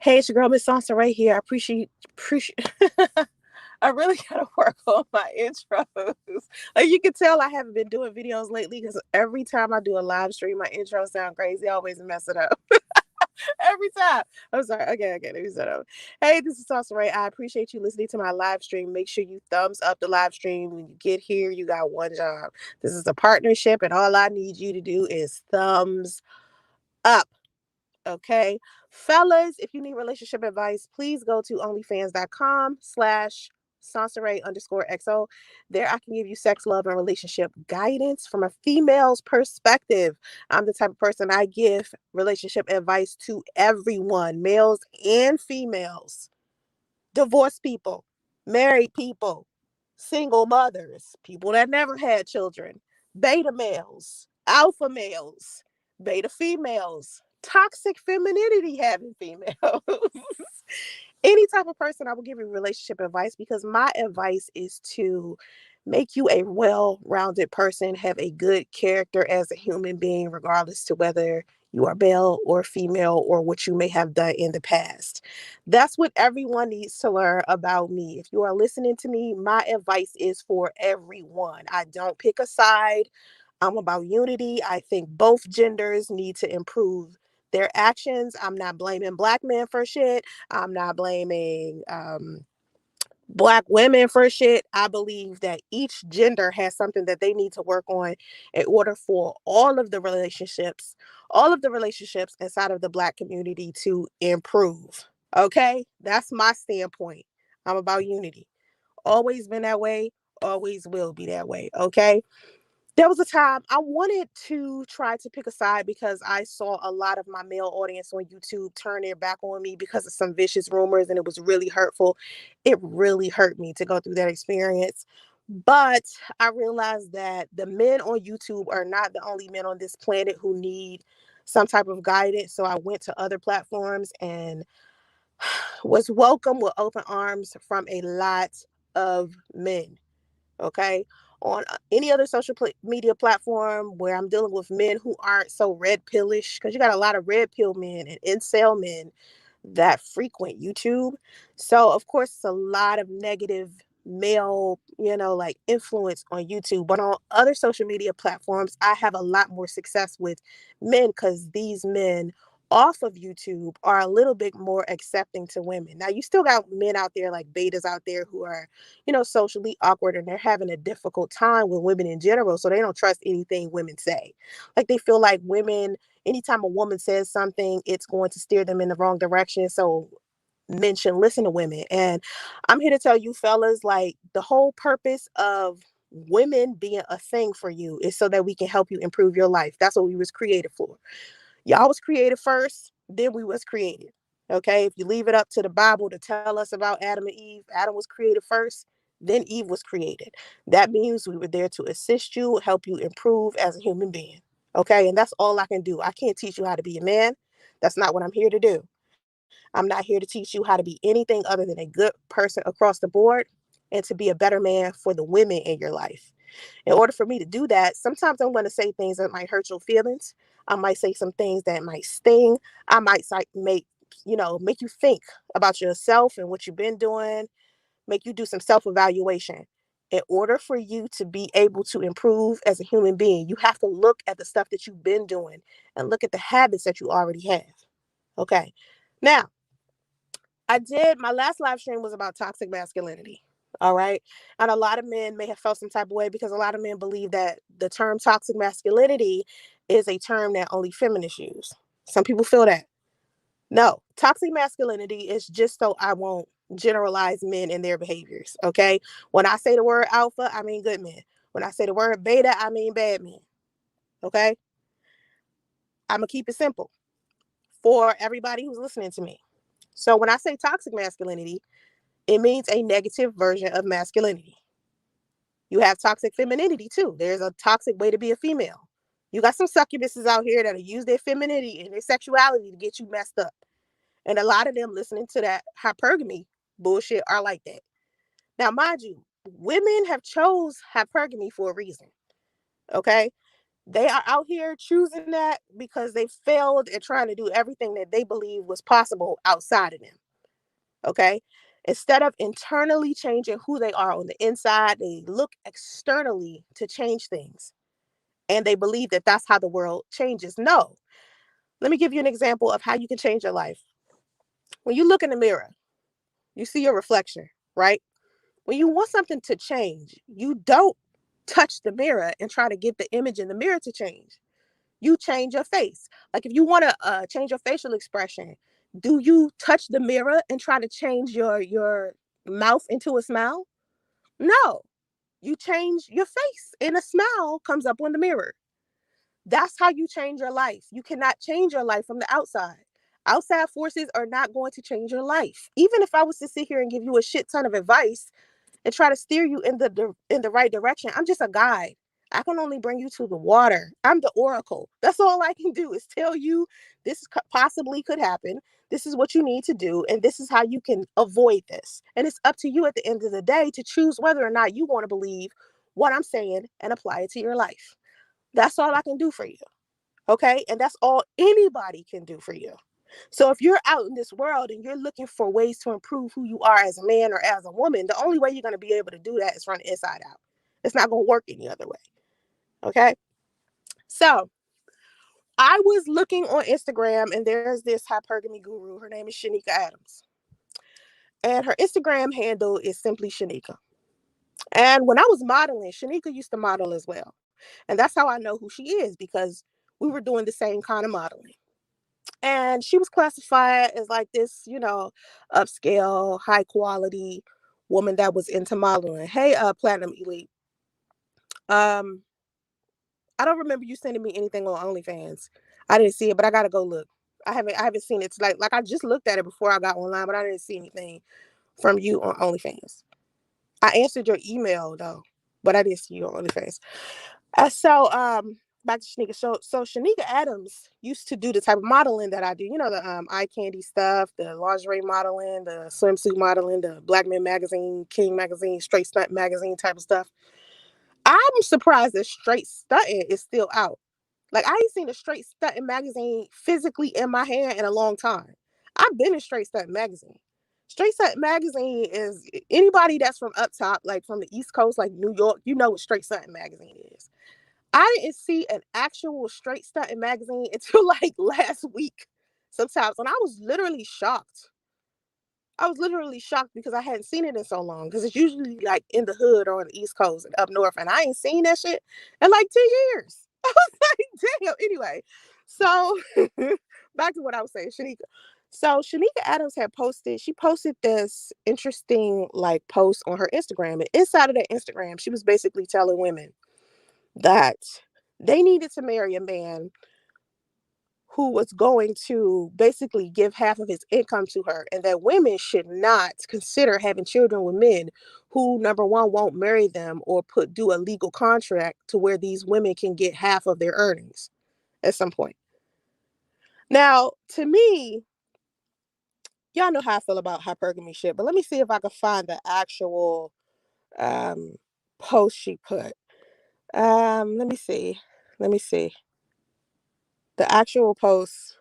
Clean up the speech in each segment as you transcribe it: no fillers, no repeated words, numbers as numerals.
Hey, it's your girl Miss Sansa right here. I appreciate I really gotta work on my intros. Like you can tell I haven't been doing videos lately because every time I do a live stream, my intros sound crazy. I always mess it up. Every time. I'm sorry. Okay, let me set up. Hey, this is Sansa Ray. I appreciate you listening to my live stream. Make sure you thumbs up the live stream. When you get here, you got one job. This is a partnership, and all I need you to do is thumbs up. Okay. Fellas, if you need relationship advice, please go to onlyfans.com/Sansaray_XO. There I can give you sex, love, and relationship guidance from a female's perspective. I'm the type of person I give relationship advice to everyone, males and females, divorced people, married people, single mothers, people that never had children, beta males, alpha males, beta females, toxic femininity having females. Any type of person, I will give you relationship advice because my advice is to make you a well-rounded person, have a good character as a human being, regardless to whether you are male or female or what you may have done in the past. That's what everyone needs to learn about me. If you are listening to me, my advice is for everyone. I don't pick a side. I'm about unity. I think both genders need to improve their actions. I'm not blaming black men for shit. I'm not blaming black women for shit. I believe that each gender has something that they need to work on in order for all of the relationships inside of the black community to improve. Okay? That's my standpoint. I'm about unity. Always been that way, always will be that way. Okay? There was a time I wanted to try to pick a side because I saw a lot of my male audience on YouTube turn their back on me because of some vicious rumors, and it was really hurtful. It really hurt me to go through that experience. But I realized that the men on YouTube are not the only men on this planet who need some type of guidance. So I went to other platforms and was welcomed with open arms from a lot of men. Okay. On any other media platform where I'm dealing with men who aren't so red pillish, because you got a lot of red pill men and incel men that frequent YouTube. So, of course, it's a lot of negative male, like influence on YouTube. But on other social media platforms, I have a lot more success with men because these men off of YouTube are a little bit more accepting to women. Now, you still got men out there like betas out there who are, socially awkward and they're having a difficult time with women in general. So they don't trust anything women say. Like they feel like women, anytime a woman says something, it's going to steer them in the wrong direction. So men should listen to women. And I'm here to tell you, fellas, like the whole purpose of women being a thing for you is so that we can help you improve your life. That's what we was created for. Y'all was created first, then we was created. Okay, if you leave it up to the Bible to tell us about Adam and Eve, Adam was created first, then Eve was created. That means we were there to assist you, help you improve as a human being. Okay, and that's all I can do. I can't teach you how to be a man. That's not what I'm here to do. I'm not here to teach you how to be anything other than a good person across the board and to be a better man for the women in your life. In order for me to do that, sometimes I'm going to say things that might hurt your feelings. I might say some things that might sting. I might make you think about yourself and what you've been doing, make you do some self-evaluation. In order for you to be able to improve as a human being, you have to look at the stuff that you've been doing and look at the habits that you already have. Okay. Now, I did my last live stream was about toxic masculinity. All right. And a lot of men may have felt some type of way because a lot of men believe that the term toxic masculinity is a term that only feminists use. Some people feel that. No, toxic masculinity is just so I won't generalize men and their behaviors. Okay. When I say the word alpha, I mean good men. When I say the word beta, I mean bad men. Okay. I'm going to keep it simple for everybody who's listening to me. So when I say toxic masculinity, it means a negative version of masculinity. You have toxic femininity too. There's a toxic way to be a female. You got some succubuses out here that'll use their femininity and their sexuality to get you messed up. And a lot of them listening to that hypergamy bullshit are like that. Now, mind you, women have chose hypergamy for a reason. Okay. They are out here choosing that because they failed at trying to do everything that they believe was possible outside of them. Okay. Instead of internally changing who they are on the inside, they look externally to change things. And they believe that that's how the world changes. No. Let me give you an example of how you can change your life. When you look in the mirror, you see your reflection, right? When you want something to change, you don't touch the mirror and try to get the image in the mirror to change. You change your face. Like if you want to change your facial expression, do you touch the mirror and try to change your mouth into a smile? No. You change your face and a smile comes up on the mirror. That's how you change your life. You cannot change your life from the outside. Outside forces are not going to change your life. Even if I was to sit here and give you a shit ton of advice and try to steer you in the right direction, I'm just a guide. I can only bring you to the water. I'm the oracle. That's all I can do is tell you this possibly could happen. This is what you need to do, and this is how you can avoid this. And it's up to you at the end of the day to choose whether or not you want to believe what I'm saying and apply it to your life. That's all I can do for you. Okay. And that's all anybody can do for you. So if you're out in this world and you're looking for ways to improve who you are as a man or as a woman, the only way you're going to be able to do that is from the inside out. It's not going to work any other way. Okay. So I was looking on Instagram and there's this hypergamy guru. Her name is Shanika Adams. And her Instagram handle is simply Shanika. And when I was modeling, Shanika used to model as well. And that's how I know who she is because we were doing the same kind of modeling. And she was classified as like this, upscale, high quality woman that was into modeling. Hey, Platinum Elite. Um, I don't remember you sending me anything on OnlyFans. I didn't see it, but I gotta go look. I haven't seen it. It's like I just looked at it before I got online, but I didn't see anything from you on OnlyFans. I answered your email though, but I didn't see you on OnlyFans. So back to Shanika. So Shanika Adams used to do the type of modeling that I do. You know, the eye candy stuff, the lingerie modeling, the swimsuit modeling, the Black Men Magazine, King Magazine, Straight Stunt Magazine type of stuff. I'm surprised that Straight Stunting is still out. Like I ain't seen a Straight Stunting magazine physically in my hand in a long time. I've been in Straight Stunting magazine. Straight Stunting magazine is anybody that's from up top, like from the East Coast, like New York, you know what Straight Stunting magazine is. I didn't see an actual Straight Stunting magazine until like last week sometimes. And I was literally shocked. I was literally shocked because I hadn't seen it in so long. Because it's usually like in the hood or on the East Coast and up north. And I ain't seen that shit in like 10 years. I was like, damn. Anyway, so back to what I was saying, Shanika. So Shanika Adams she posted this interesting like post on her Instagram. And inside of that Instagram, she was basically telling women that they needed to marry a man who was going to basically give half of his income to her, and that women should not consider having children with men who, number one, won't marry them or do a legal contract to where these women can get half of their earnings at some point. Now, to me, y'all know how I feel about hypergamy shit, but let me see if I can find the actual um post she put. Let me see. Let me see. The actual post.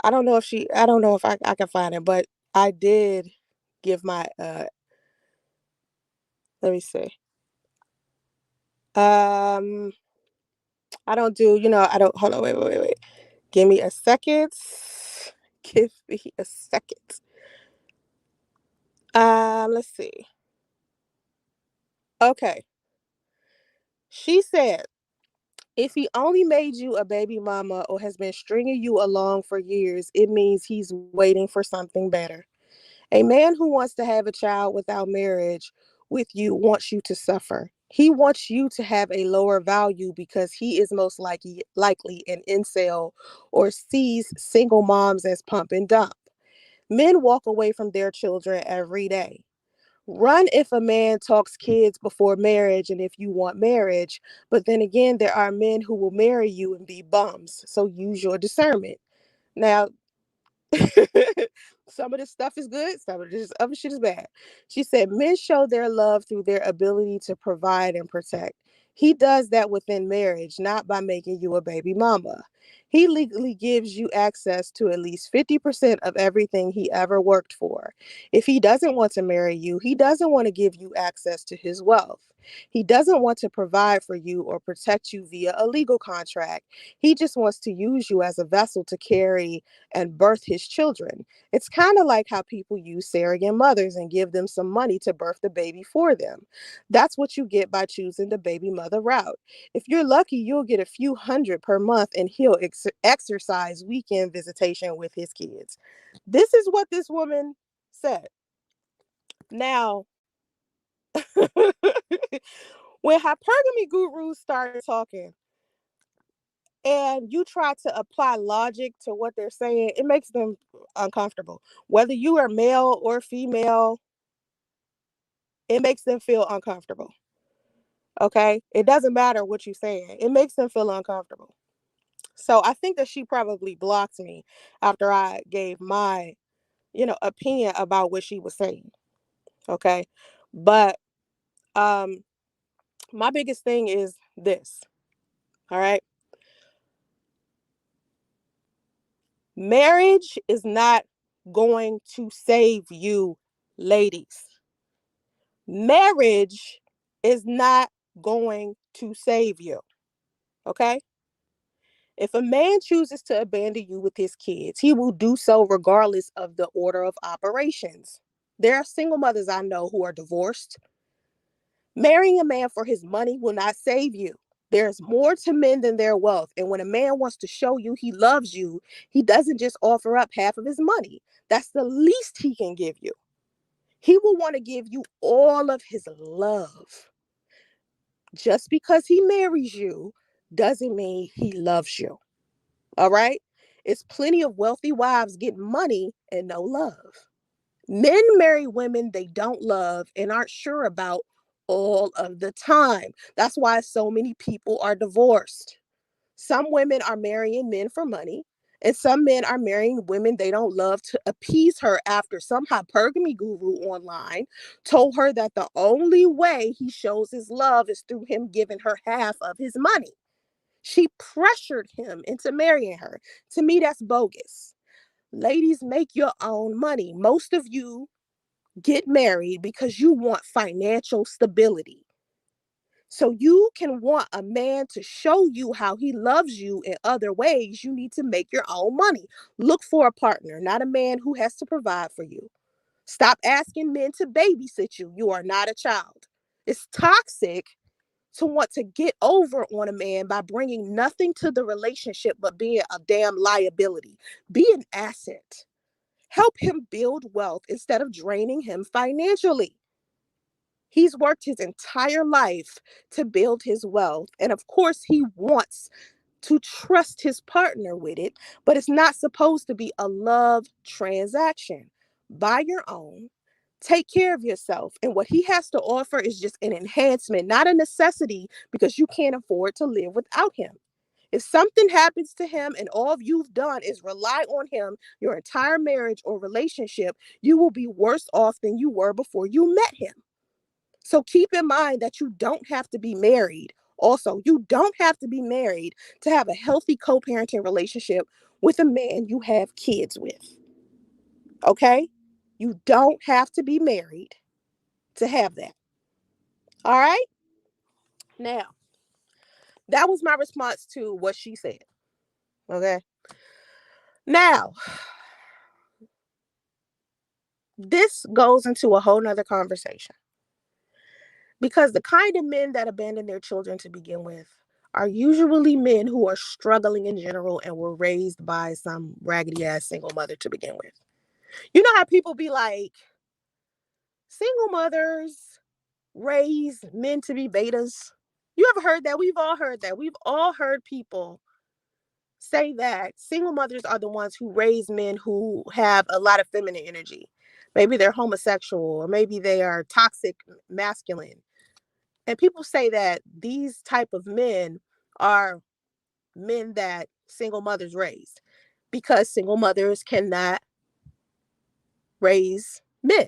I don't know if I can find it, but I did give my let me see. Um I don't do, I don't hold on, wait. Give me a second. Give me a second. Let's see. Okay. She said, if he only made you a baby mama or has been stringing you along for years, it means he's waiting for something better. A man who wants to have a child without marriage with you wants you to suffer. He wants you to have a lower value because he is most likely an incel or sees single moms as pump and dump. Men walk away from their children every day. Run if a man talks kids before marriage and if you want marriage. But then again, there are men who will marry you and be bums. So use your discernment. Now, some of this stuff is good, some of this other shit is bad. She said, men show their love through their ability to provide and protect. He does that within marriage, not by making you a baby mama. He legally gives you access to at least 50% of everything he ever worked for. If he doesn't want to marry you, he doesn't want to give you access to his wealth. He doesn't want to provide for you or protect you via a legal contract. He just wants to use you as a vessel to carry and birth his children. It's kind of like how people use surrogate mothers and give them some money to birth the baby for them. That's what you get by choosing the baby mother route. If you're lucky, you'll get a few hundred per month and he'll exercise weekend visitation with his kids. This is what this woman said. Now, when hypergamy gurus started talking and you try to apply logic to what they're saying, it makes them uncomfortable. Whether you are male or female, it makes them feel uncomfortable. Okay? It doesn't matter what you're saying, it makes them feel uncomfortable. So I think that she probably blocked me after I gave my, opinion about what she was saying. Okay? But um my biggest thing is this. All right? Marriage is not going to save you, ladies. Marriage is not going to save you. Okay? If a man chooses to abandon you with his kids, he will do so regardless of the order of operations. There are single mothers I know who are divorced. Marrying a man for his money will not save you. There's more to men than their wealth. And when a man wants to show you he loves you, he doesn't just offer up half of his money. That's the least he can give you. He will want to give you all of his love. Just because he marries you doesn't mean he loves you. All right? It's plenty of wealthy wives getting money and no love. Men marry women they don't love and aren't sure about all of the time. That's why so many people are divorced. Some women are marrying men for money, and some men are marrying women they don't love to appease her after some hypergamy guru online told her that the only way he shows his love is through him giving her half of his money. She pressured him into marrying her. To me, that's bogus. Ladies, make your own money. Most of you get married because you want financial stability. So you can want a man to show you how he loves you in other ways. You need to make your own money. Look for a partner, not a man who has to provide for you. Stop asking men to babysit you. You are not a child. It's toxic to want to get over on a man by bringing nothing to the relationship but being a damn liability. Be an asset. Help him build wealth instead of draining him financially. He's worked his entire life to build his wealth. And of course, he wants to trust his partner with it, but it's not supposed to be a love transaction. Buy your own, take care of yourself. And what he has to offer is just an enhancement, not a necessity, because you can't afford to live without him. If something happens to him and all you've done is rely on him your entire marriage or relationship, you will be worse off than you were before you met him. So keep in mind that you don't have to be married. Also, you don't have to be married to have a healthy co parenting relationship with a man you have kids with. Okay? You don't have to be married to have that. All right? Now, that was my response to what she said. Okay? Now, this goes into a whole nother conversation because the kind of men that abandon their children to begin with are usually men who are struggling in general and were raised by some raggedy ass single mother to begin with. You know how people be like, single mothers raise men to be betas? You ever heard that? We've all heard that. We've all heard people say that single mothers are the ones who raise men who have a lot of feminine energy. Maybe they're homosexual or maybe they are toxic masculine. And people say that these type of men are men that single mothers raised because single mothers cannot raise men.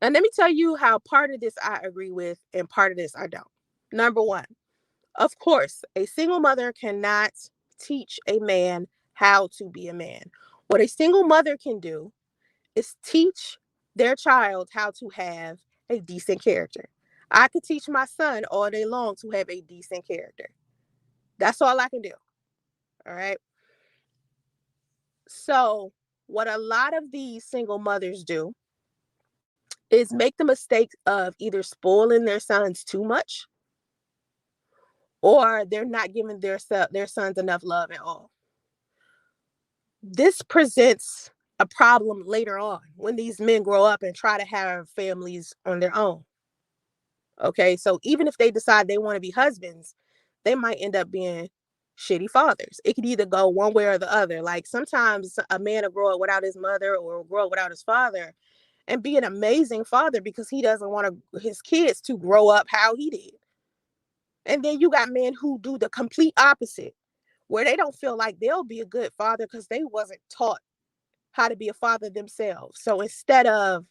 Now, let me tell you how part of this I agree with and part of this I don't. Number one, of course, a single mother cannot teach a man how to be a man. What a single mother can do is teach their child how to have a decent character. I could teach my son all day long to have a decent character. That's all I can do. All right. So, what a lot of these single mothers do is make the mistake of either spoiling their sons too much, or they're not giving their sons enough love at all. This presents a problem later on when these men grow up and try to have families on their own. Okay, so even if they decide they want to be husbands, they might end up being shitty fathers. It could either go one way or the other. Like sometimes a man will grow up without his mother or grow up without his father and be an amazing father because he doesn't want his kids to grow up how he did. And then you got men who do the complete opposite, where they don't feel like they'll be a good father because they wasn't taught how to be a father themselves. So instead of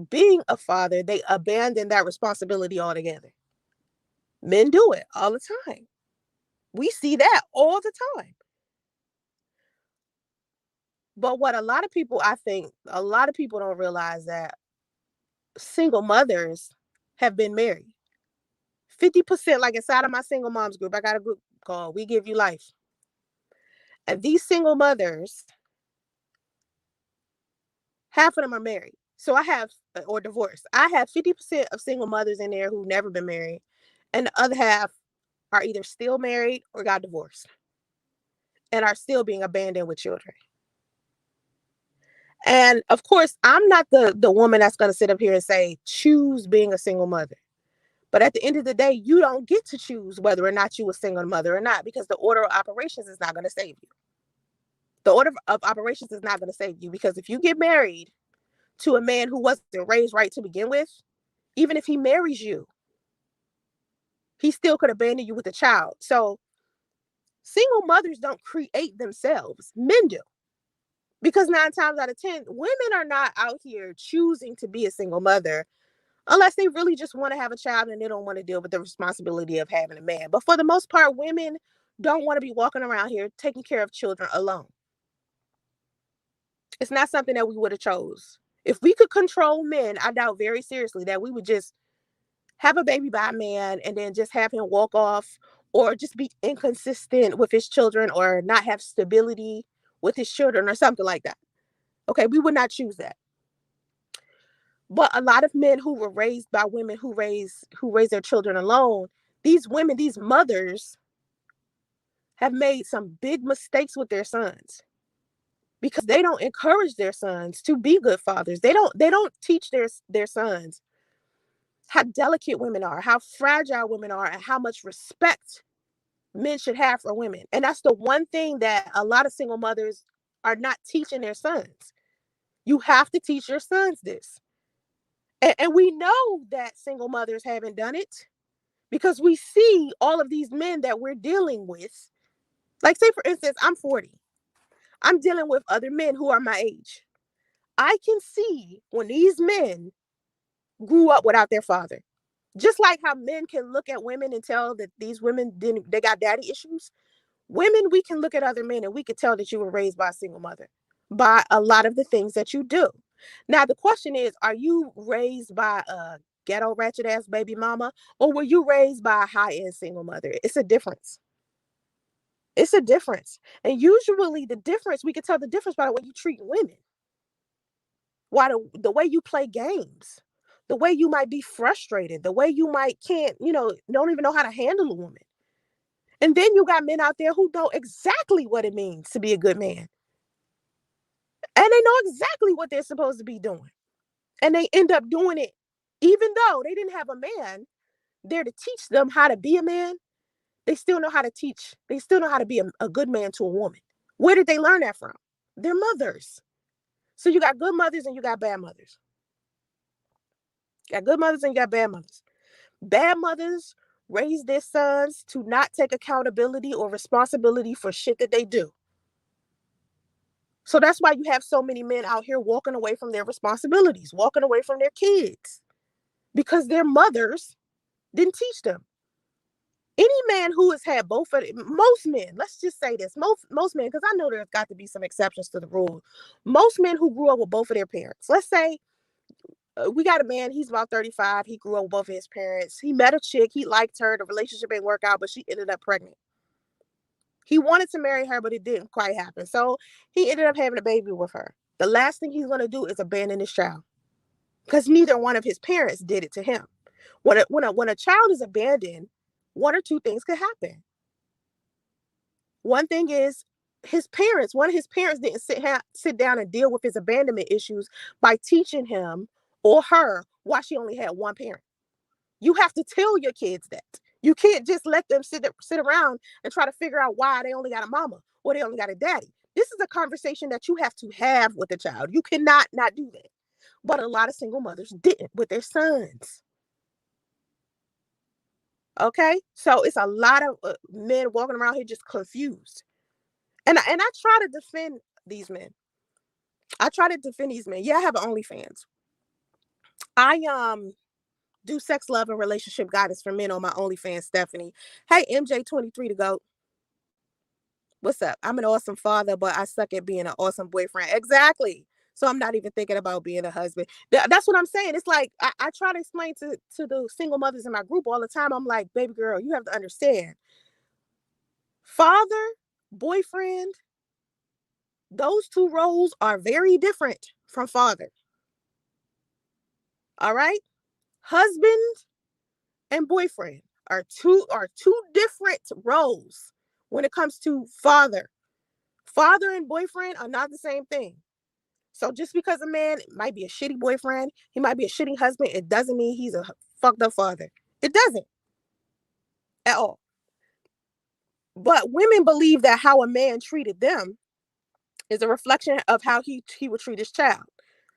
being a father, they abandon that responsibility altogether. Men do it all the time. We see that all the time. But what I think a lot of people don't realize that single mothers have been married. 50%, like inside of my single moms group, I got a group called We Give You Life. And these single mothers, half of them are married. So I have, or divorced. I have 50% of single mothers in there who've never been married. And the other half are either still married or got divorced and are still being abandoned with children. And of course, I'm not the woman that's going to sit up here and say, choose being a single mother. But at the end of the day, you don't get to choose whether or not you a single mother or not, because the order of operations is not going to save you. The order of operations is not going to save you, because if you get married to a man who wasn't raised right to begin with, even if he marries you, he still could abandon you with a child. So single mothers don't create themselves. Men do. Because 9 times out of 10, women are not out here choosing to be a single mother unless they really just want to have a child and they don't want to deal with the responsibility of having a man. But for the most part, women don't want to be walking around here taking care of children alone. It's not something that we would have chose. If we could control men, I doubt very seriously that we would just have a baby by a man and then just have him walk off, or just be inconsistent with his children, or not have stability with his children or something like that. Okay, we would not choose that. But a lot of men who were raised by women who raise their children alone, these women, these mothers have made some big mistakes with their sons because they don't encourage their sons to be good fathers. They don't teach their sons how delicate women are, how fragile women are, and how much respect men should have for women. And that's the one thing that a lot of single mothers are not teaching their sons. You have to teach your sons this. And we know that single mothers haven't done it because we see all of these men that we're dealing with. Like, say, for instance, I'm 40. I'm dealing with other men who are my age. I can see when these men grew up without their father. Just like how men can look at women and tell that these women they got daddy issues. Women, we can look at other men and we could tell that you were raised by a single mother by a lot of the things that you do. Now, the question is, are you raised by a ghetto ratchet ass baby mama, or were you raised by a high end single mother? It's a difference. It's a difference. And usually the difference, we can tell the difference by the way you treat women, why the way you play games, the way you might be frustrated, the way you might can't, don't even know how to handle a woman. And then you got men out there who know exactly what it means to be a good man. And they know exactly what they're supposed to be doing. And they end up doing it even though they didn't have a man there to teach them how to be a man. They still know how to teach. They still know how to be a good man to a woman. Where did they learn that from? Their mothers. So you got good mothers and you got bad mothers. You got good mothers and you got bad mothers. Bad mothers raise their sons to not take accountability or responsibility for shit that they do. So that's why you have so many men out here walking away from their responsibilities, walking away from their kids, because their mothers didn't teach them. Any man who has had both of most men, let's just say this, most men, because I know there's got to be some exceptions to the rule. Most men who grew up with both of their parents, let's say we got a man, he's about 35, he grew up with both of his parents. He met a chick, he liked her, the relationship didn't work out, but she ended up pregnant. He wanted to marry her, but it didn't quite happen. So he ended up having a baby with her. The last thing he's going to do is abandon his child because neither one of his parents did it to him. When a child is abandoned, one or two things could happen. One thing is one of his parents didn't sit down and deal with his abandonment issues by teaching him or her why she only had one parent. You have to tell your kids that. You can't just let them sit around and try to figure out why they only got a mama or they only got a daddy. This is a conversation that you have to have with the child. You cannot not do that. But a lot of single mothers didn't with their sons. Okay, so it's a lot of men walking around here just confused, and I try to defend these men. I try to defend these men. Yeah, I have an OnlyFans. I do sex, love, and relationship guidance for men on my OnlyFans, Stephanie. Hey, MJ23 to go. What's up? I'm an awesome father, but I suck at being an awesome boyfriend. Exactly. So I'm not even thinking about being a husband. That's what I'm saying. It's like I try to explain to the single mothers in my group all the time. I'm like, baby girl, you have to understand. Father, boyfriend, those two roles are very different from father. All right? Husband and boyfriend are two different roles when it comes to father. Father and boyfriend are not the same thing. So just because a man might be a shitty boyfriend, he might be a shitty husband, it doesn't mean he's a fucked up father. It doesn't at all. But women believe that how a man treated them is a reflection of how he would treat his child.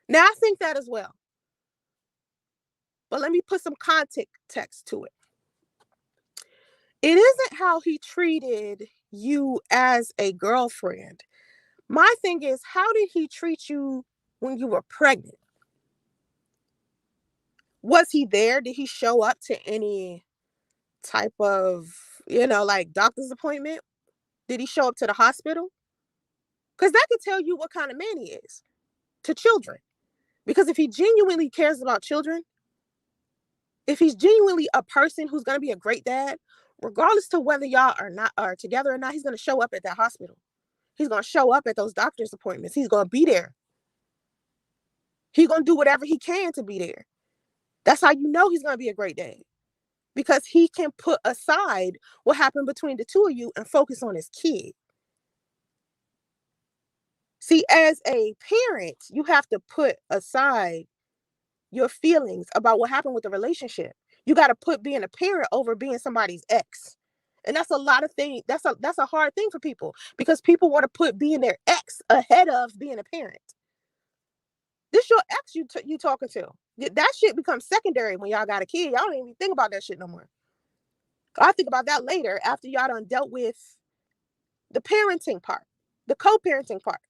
Now I think that as well. But let me put some context to it. It isn't how he treated you as a girlfriend. My thing is, how did he treat you when you were pregnant? Was he there? Did he show up to any type of, like doctor's appointment? Did he show up to the hospital? Because that could tell you what kind of man he is to children. Because if he genuinely cares about children, if he's genuinely a person who's going to be a great dad, regardless to whether y'all are together or not, he's going to show up at that hospital. He's going to show up at those doctor's appointments. He's going to be there. He's going to do whatever he can to be there. That's how you know he's going to be a great dad. Because he can put aside what happened between the two of you and focus on his kid. See, as a parent, you have to put aside your feelings about what happened with the relationship. You got to put being a parent over being somebody's ex. And that's a lot of things. That's a hard thing for people because people want to put being their ex ahead of being a parent. This your ex you talking to. That shit becomes secondary when y'all got a kid. Y'all don't even think about that shit no more. I think about that later after y'all done dealt with the parenting part, the co-parenting part.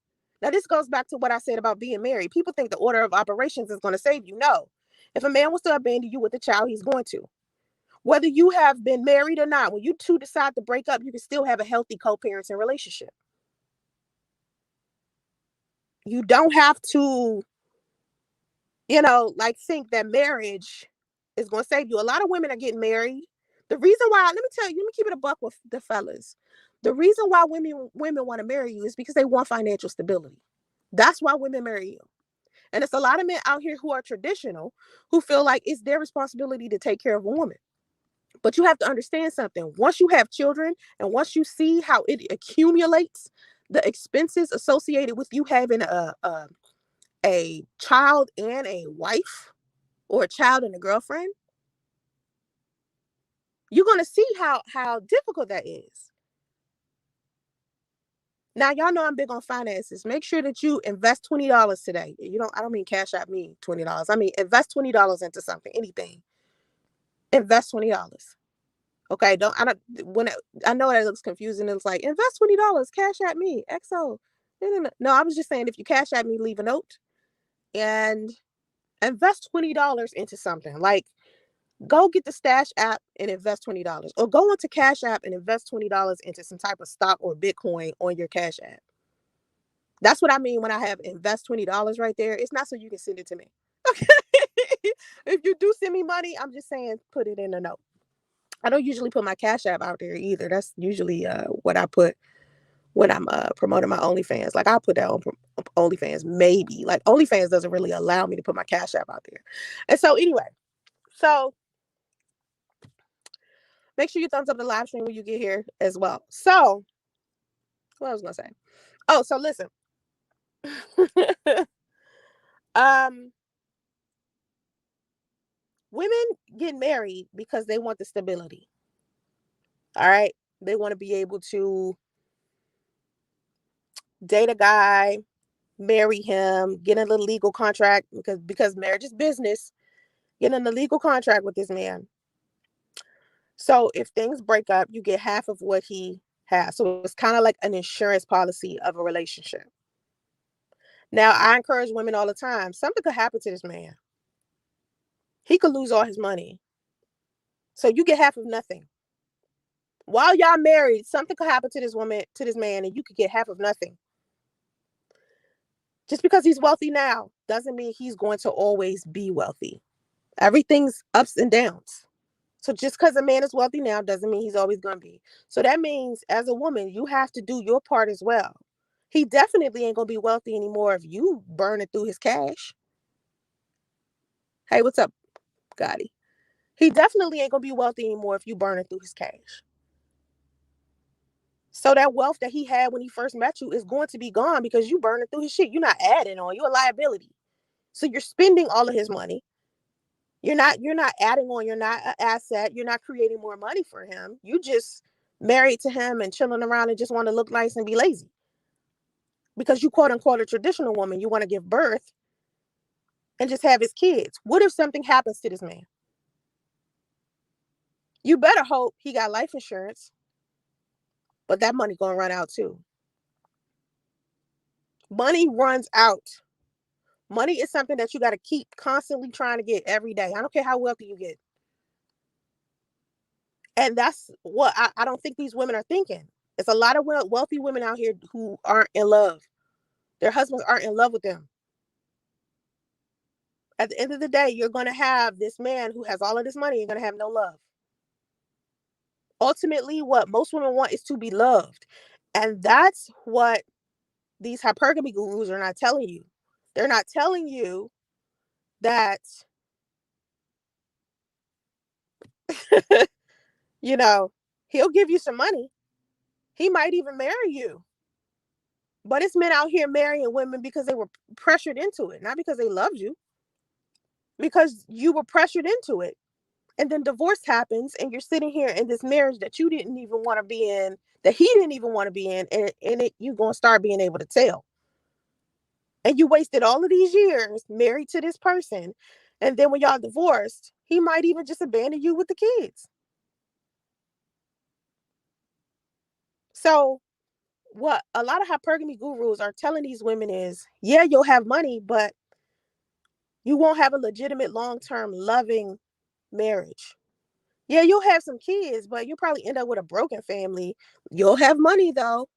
Now, this goes back to what I said about being married. People think the order of operations is going to save you. No. If a man wants to abandon you with a child, he's going to. Whether you have been married or not, when you two decide to break up, you can still have a healthy co-parenting relationship. You don't have to, think that marriage is going to save you. A lot of women are getting married. The reason why, let me keep it a buck with the fellas. The reason why women want to marry you is because they want financial stability. That's why women marry you. And it's a lot of men out here who are traditional, who feel like it's their responsibility to take care of a woman. But you have to understand something. Once you have children and once you see how it accumulates, the expenses associated with you having a child and a wife or a child and a girlfriend, you're going to see how difficult that is. Now, y'all know I'm big on finances. Make sure that you invest $20 today. I don't mean cash out me $20. I mean, invest $20 into something, anything. Invest $20. Okay. I know that looks confusing. It's like, invest $20, cash at me, XO. No, I was just saying, if you cash at me, leave a note and invest $20 into something. Like, Go get the Stash app and invest $20, or go into Cash App and invest $20 into some type of stock or Bitcoin on your Cash App. That's what I mean when I have invest $20 right there. It's not so you can send it to me. Okay. If you do send me money, I'm just saying put it in a note. I don't usually put my Cash App out there either. That's usually what I put when I'm promoting my OnlyFans. Like I'll put that on OnlyFans maybe. Like OnlyFans doesn't really allow me to put my Cash App out there. And so anyway, so make sure you thumbs up the live stream when you get here as well. So what I was gonna say. Oh, so listen. um Women get married because they want the stability. All right. They want to be able to date a guy, marry him, get in a legal contract because marriage is business. Get in a legal contract with this man. So if things break up, you get half of what he has. So it's kind of like an insurance policy of a relationship. Now, I encourage women all the time. Something could happen to this man. He could lose all his money. So you get half of nothing. While y'all married, something could happen to this woman, to this man, and you could get half of nothing. Just because he's wealthy now doesn't mean he's going to always be wealthy. Everything's ups and downs. So just because a man is wealthy now doesn't mean he's always going to be. So that means as a woman, you have to do your part as well. He definitely ain't going to be wealthy anymore if you burn it through his cash. Hey, what's up, Gotti? He definitely ain't going to be wealthy anymore if you burn it through his cash. So that wealth that he had when he first met you is going to be gone because you burn it through his shit. You're not adding on. You're a liability. So you're spending all of his money. You're not adding on. You're not an asset. You're not creating more money for him. You just married to him and chilling around and just want to look nice and be lazy. Because you quote unquote a traditional woman, you want to give birth and just have his kids. What if something happens to this man? You better hope he got life insurance, but that money gonna run out too. Money runs out. Money is something that you got to keep constantly trying to get every day. I don't care how wealthy you get. And that's what I don't think these women are thinking. It's a lot of wealthy women out here who aren't in love. Their husbands aren't in love with them. At the end of the day, you're going to have this man who has all of this money. You're going to have no love. Ultimately, what most women want is to be loved. And that's what these hypergamy gurus are not telling you. They're not telling you that, you know, he'll give you some money. He might even marry you. But it's men out here marrying women because they were pressured into it, not because they loved you, because you were pressured into it. And then divorce happens, and you're sitting here in this marriage that you didn't even want to be in, that he didn't even want to be in, and you're going to start being able to tell. And you wasted all of these years married to this person. And then when y'all divorced, he might even just abandon you with the kids. So, what a lot of hypergamy gurus are telling these women is, yeah, you'll have money, but you won't have a legitimate long-term loving marriage. Yeah, you'll have some kids, but you'll probably end up with a broken family. You'll have money though.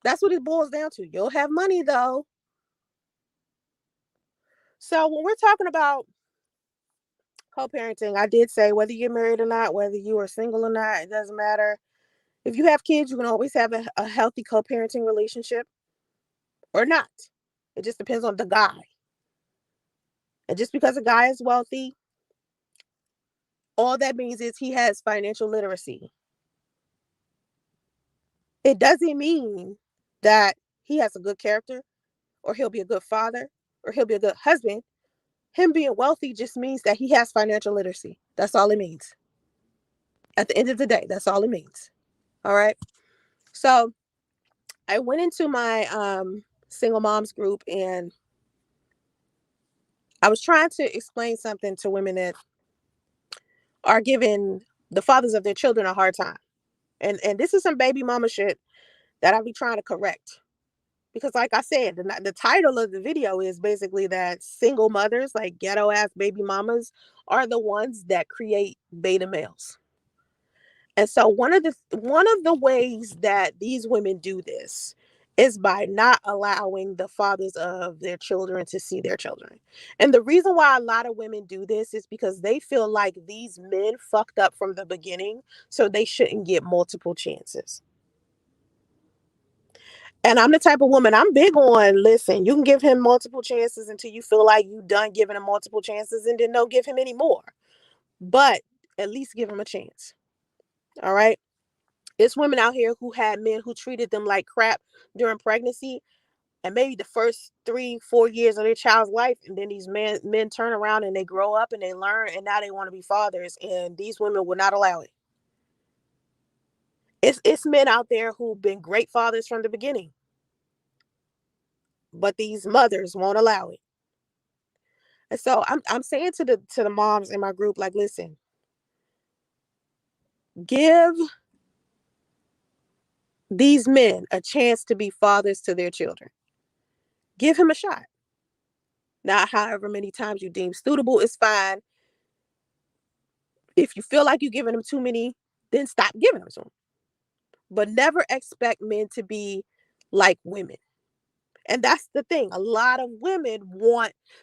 That's what it boils down to. You'll have money though. So when we're talking about co-parenting, I did say whether you're married or not, whether you are single or not, it doesn't matter. If you have kids, you can always have a healthy co-parenting relationship or not. It just depends on the guy. And just because a guy is wealthy, all that means is he has financial literacy. It doesn't mean that he has a good character or he'll be a good father or he'll be a good husband. Him being wealthy just means that he has financial literacy. That's all it means. At the end of the day, that's all it means. All right. So I went into my single moms group and I was trying to explain something to women that are giving the fathers of their children a hard time. And this is some baby mama shit that I'll be trying to correct. Because like I said, the title of the video is basically that single mothers, like ghetto ass baby mamas, are the ones that create beta males. And so one of the ways that these women do this is by not allowing the fathers of their children to see their children. And the reason why a lot of women do this is because they feel like these men fucked up from the beginning, so they shouldn't get multiple chances. And I'm the type of woman, I'm big on, listen, you can give him multiple chances until you feel like you done giving him multiple chances, and then don't give him any more. But at least give him a chance. All right. It's women out here who had men who treated them like crap during pregnancy, and maybe the first 3-4 years of their child's life, and then these men turn around and they grow up and they learn, and now they want to be fathers, and these women will not allow it. It's men out there who've been great fathers from the beginning, but these mothers won't allow it. And so I'm saying to the moms in my group, like, listen, give these men a chance to be fathers to their children. Give him a shot. Now, however many times you deem suitable is fine. If you feel like you're giving them too many, then stop giving them to them. But never expect men to be like women. And that's the thing. A lot of women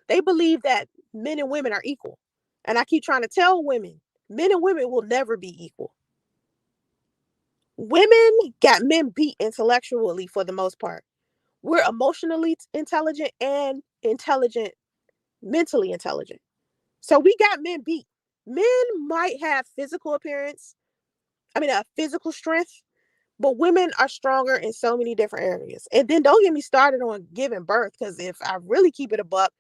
they believe that men and women are equal. And I keep trying to tell women, men and women will never be equal. Women got men beat intellectually for the most part. We're emotionally intelligent and intelligent, mentally intelligent. So we got men beat. Men might have physical strength, but women are stronger in so many different areas. And then don't get me started on giving birth, because if I really keep it a buck,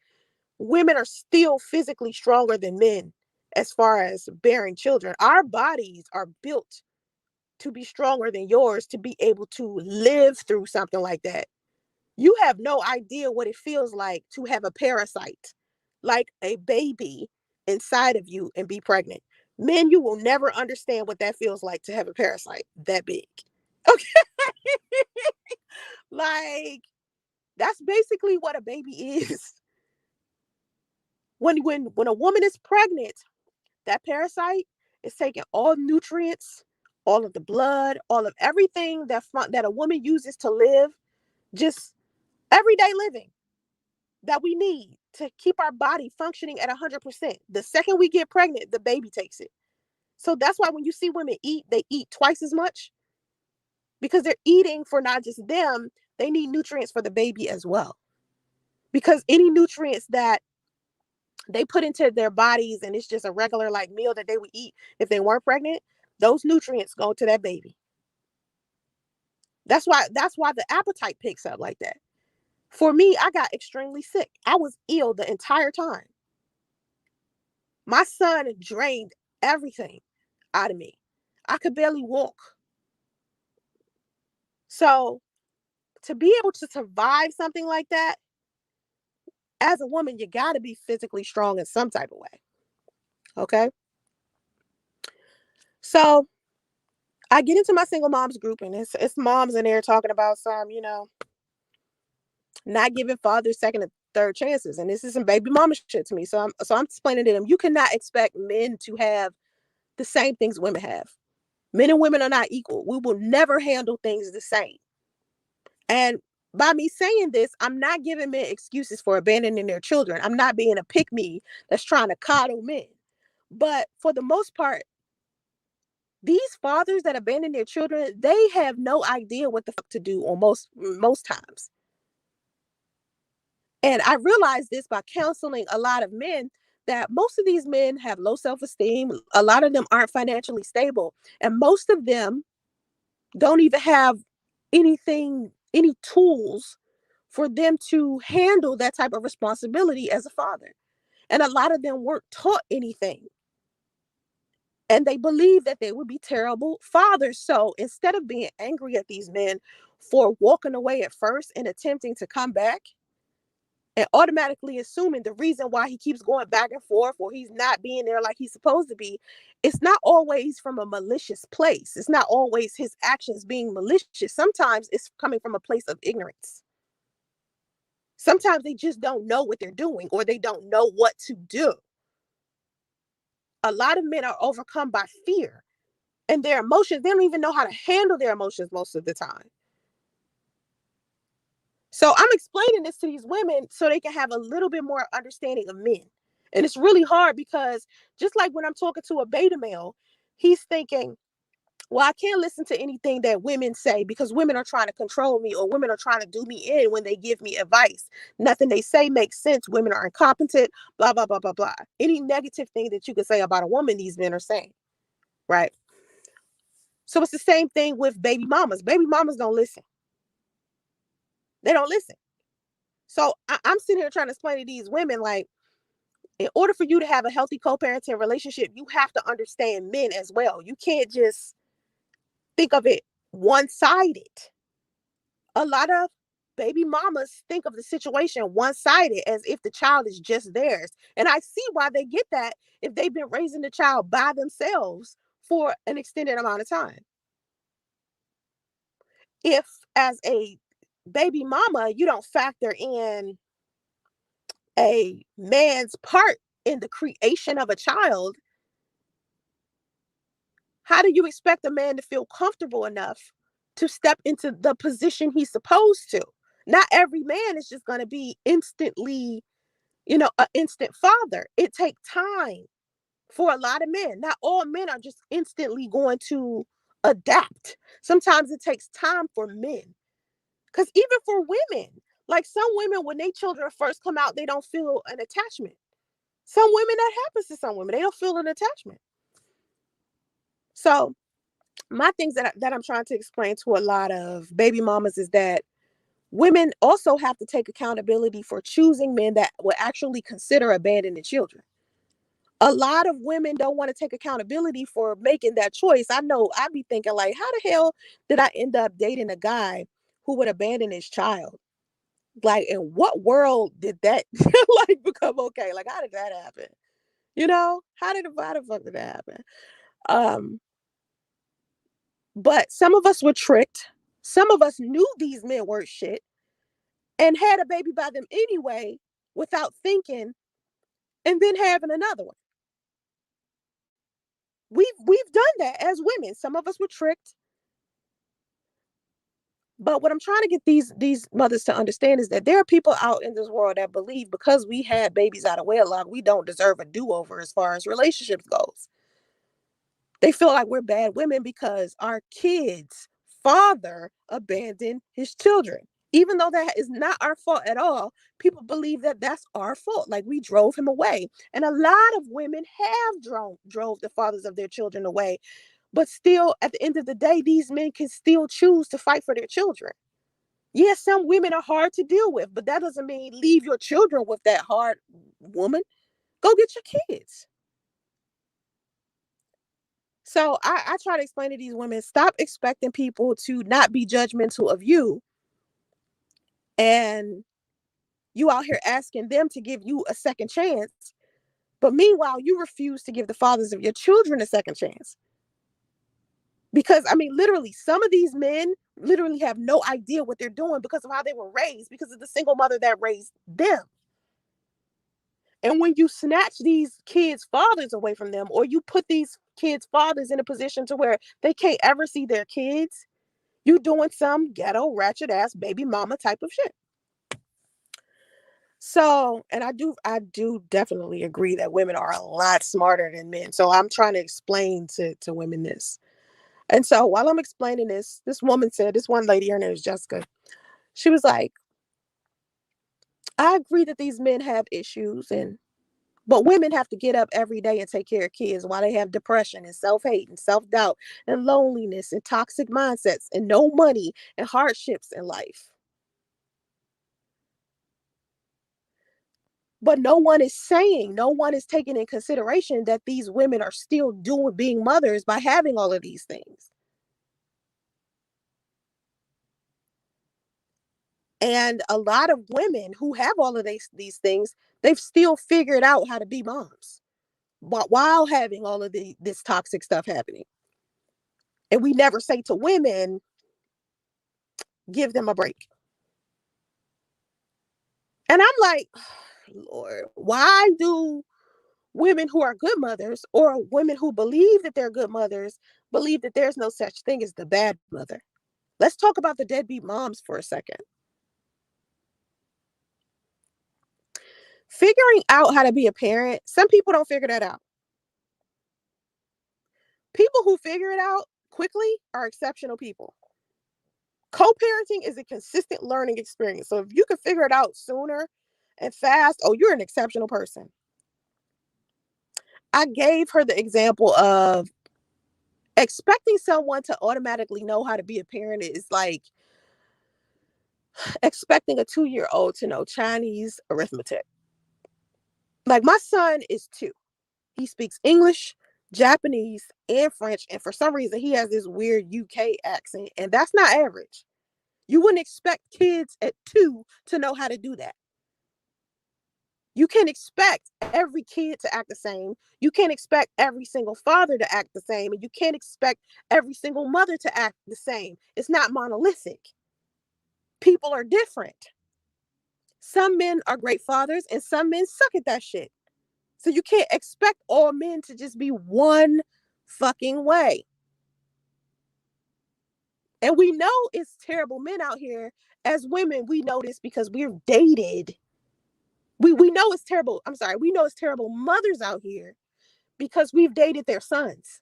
women are still physically stronger than men as far as bearing children. Our bodies are built to be stronger than yours to be able to live through something like that. You have no idea what it feels like to have a parasite, like a baby, inside of you and be pregnant. Men, you will never understand what that feels like to have a parasite that big. Okay. Like, that's basically what a baby is. When a woman is pregnant, that parasite is taking all nutrients, all of the blood, all of everything that a woman uses to live, just everyday living that we need to keep our body functioning at 100%. The second we get pregnant, the baby takes it. So that's why when you see women eat, they eat twice as much, because they're eating for not just them, they need nutrients for the baby as well. Because any nutrients that they put into their bodies, and it's just a regular like meal that they would eat if they weren't pregnant, those nutrients go to that baby. That's why the appetite picks up like that. For me, I got extremely sick. I was ill the entire time. My son drained everything out of me. I could barely walk. So to be able to survive something like that, as a woman, you got to be physically strong in some type of way. Okay. So I get into my single moms group, and it's moms in there talking about some, not giving fathers second and third chances. And this is some baby mama shit to me. So I'm explaining to them, you cannot expect men to have the same things women have. Men and women are not equal. We will never handle things the same. And by me saying this, I'm not giving men excuses for abandoning their children. I'm not being a pick me that's trying to coddle men. But for the most part, these fathers that abandon their children, they have no idea what the fuck to do on most times. And I realized this by counseling a lot of men, that most of these men have low self-esteem. A lot of them aren't financially stable. And most of them don't even have any tools for them to handle that type of responsibility as a father. And a lot of them weren't taught anything. And they believe that they would be terrible fathers. So instead of being angry at these men for walking away at first and attempting to come back, and automatically assuming the reason why he keeps going back and forth, or he's not being there like he's supposed to be, it's not always from a malicious place. It's not always his actions being malicious. Sometimes it's coming from a place of ignorance. Sometimes they just don't know what they're doing, or they don't know what to do. A lot of men are overcome by fear and their emotions. They don't even know how to handle their emotions most of the time. So I'm explaining this to these women so they can have a little bit more understanding of men. And it's really hard because just like when I'm talking to a beta male, he's thinking, well, I can't listen to anything that women say because women are trying to control me, or women are trying to do me in when they give me advice. Nothing they say makes sense. Women are incompetent, blah, blah, blah, blah, blah. Any negative thing that you can say about a woman, these men are saying, right? So it's the same thing with baby mamas. Baby mamas don't listen. They don't listen. So I'm sitting here trying to explain to these women, like, in order for you to have a healthy co-parenting relationship, you have to understand men as well. You can't just think of it one-sided. A lot of baby mamas think of the situation one-sided, as if the child is just theirs. And I see why they get that if they've been raising the child by themselves for an extended amount of time. If, as a baby mama, you don't factor in a man's part in the creation of a child, how do you expect a man to feel comfortable enough to step into the position he's supposed to? Not every man is just going to be instantly, an instant father. It takes time for a lot of men. Not all men are just instantly going to adapt. Sometimes it takes time for men. Because even for women, like some women, when their children first come out, they don't feel an attachment. Some women, that happens to some women, they don't feel an attachment. So my things that I'm trying to explain to a lot of baby mamas is that women also have to take accountability for choosing men that will actually consider abandoning children. A lot of women don't want to take accountability for making that choice. I know I'd be thinking, like, how the hell did I end up dating a guy who would abandon his child? Like, in what world did that like become okay? Like, how did that happen? How the fuck did that happen? Um, but some of us were tricked. Some of us knew these men weren't shit and had a baby by them anyway without thinking, and then having another one. We've done that as women. Some of us were tricked. But what I'm trying to get these mothers to understand is that there are people out in this world that believe because we had babies out of wedlock, we don't deserve a do-over as far as relationships goes. They feel like we're bad women because our kids' father abandoned his children. Even though that is not our fault at all, people believe that that's our fault. Like we drove him away. And a lot of women have drove the fathers of their children away. But still, at the end of the day, these men can still choose to fight for their children. Yes, some women are hard to deal with, but that doesn't mean leave your children with that hard woman. Go get your kids. So I try to explain to these women, stop expecting people to not be judgmental of you, and you out here asking them to give you a second chance. But meanwhile, you refuse to give the fathers of your children a second chance. Because I mean, literally, some of these men literally have no idea what they're doing because of how they were raised, because of the single mother that raised them. And when you snatch these kids' fathers away from them, or you put these kids' fathers in a position to where they can't ever see their kids, you doing some ghetto, ratchet ass baby mama type of shit. So, and I do definitely agree that women are a lot smarter than men. So I'm trying to explain to women this. And so while I'm explaining this woman said, this one lady, her name is Jessica. She was like, I agree that these men have issues, but women have to get up every day and take care of kids while they have depression and self-hate and self-doubt and loneliness and toxic mindsets and no money and hardships in life. But no one is taking in consideration that these women are still doing being mothers by having all of these things. And a lot of women who have all of these things, they've still figured out how to be moms, but while having all of this toxic stuff happening. And we never say to women, give them a break. And I'm like, Lord, why do women who are good mothers or women who believe that they're good mothers believe that there's no such thing as the bad mother? Let's talk about the deadbeat moms for a second. Figuring out how to be a parent, some people don't figure that out. People who figure it out quickly are exceptional people. Co-parenting is a consistent learning experience. So if you can figure it out sooner and fast, oh, you're an exceptional person. I gave her the example of expecting someone to automatically know how to be a parent is like expecting a 2-year-old to know Chinese arithmetic. Like my son is 2. He speaks English, Japanese, and French. And for some reason, he has this weird UK accent. And that's not average. You wouldn't expect kids at 2 to know how to do that. You can't expect every kid to act the same. You can't expect every single father to act the same. And you can't expect every single mother to act the same. It's not monolithic. People are different. Some men are great fathers and some men suck at that shit. So you can't expect all men to just be one fucking way. And we know it's terrible men out here. As women, we know this because we're dated. We know it's terrible. I'm sorry. We know it's terrible mothers out here because we've dated their sons.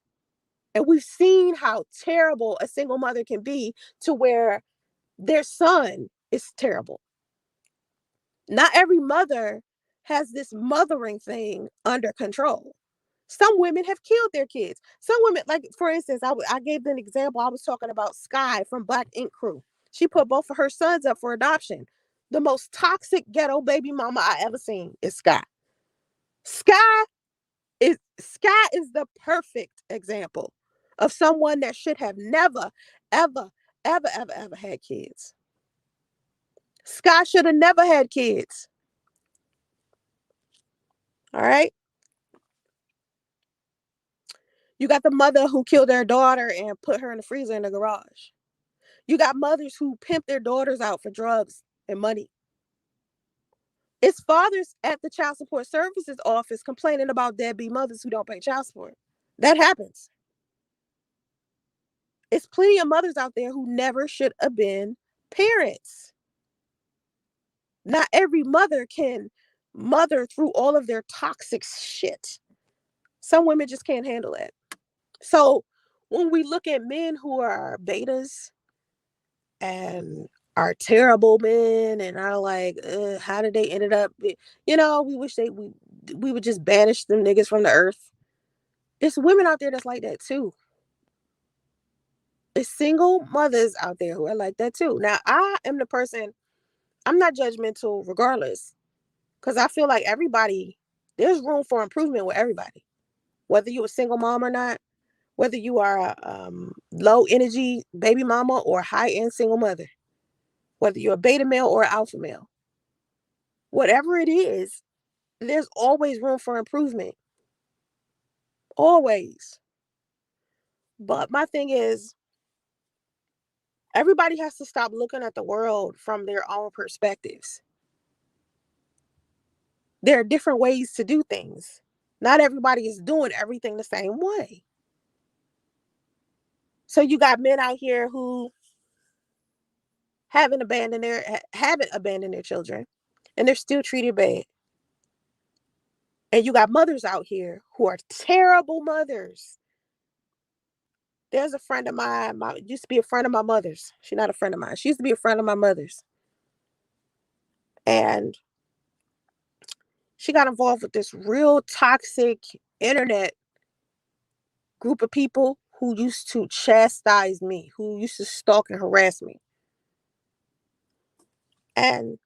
And we've seen how terrible a single mother can be to where their son is terrible. Not every mother has this mothering thing under control. Some women have killed their kids. Some women, like for instance, I gave an example. I was talking about Sky from Black Ink Crew. She put both of her sons up for adoption. The most toxic ghetto baby mama I ever seen is Sky. Sky Sky is the perfect example of someone that should have never, ever, ever had kids. Sky should have never had kids. All right. You got the mother who killed their daughter and put her in the freezer in the garage. You got mothers who pimp their daughters out for drugs and money. It's fathers at the child support services office complaining about deadbeat mothers who don't pay child support. That happens. It's plenty of mothers out there who never should have been parents. Not every mother can mother through all of their toxic shit. Some women just can't handle it. So when we look at men who are betas and are terrible men and are like, how did they ended up? We wish we would just banish them niggas from the earth. There's women out there that's like that too. There's single mothers out there who are like that too. Now I am the person. I'm not judgmental, regardless, because I feel like there's room for improvement with everybody, whether you're a single mom or not, whether you are a low energy baby mama or high end single mother, whether you're a beta male or an alpha male, whatever it is, there's always room for improvement. Always. But my thing is, everybody has to stop looking at the world from their own perspectives. There are different ways to do things. Not everybody is doing everything the same way. So you got men out here who haven't abandoned their children and they're still treated bad. And you got mothers out here who are terrible mothers. There's a friend of mine, used to be a friend of my mother's. She's not a friend of mine. She used to be a friend of my mother's. And she got involved with this real toxic internet group of people who used to chastise me, who used to stalk and harass me. And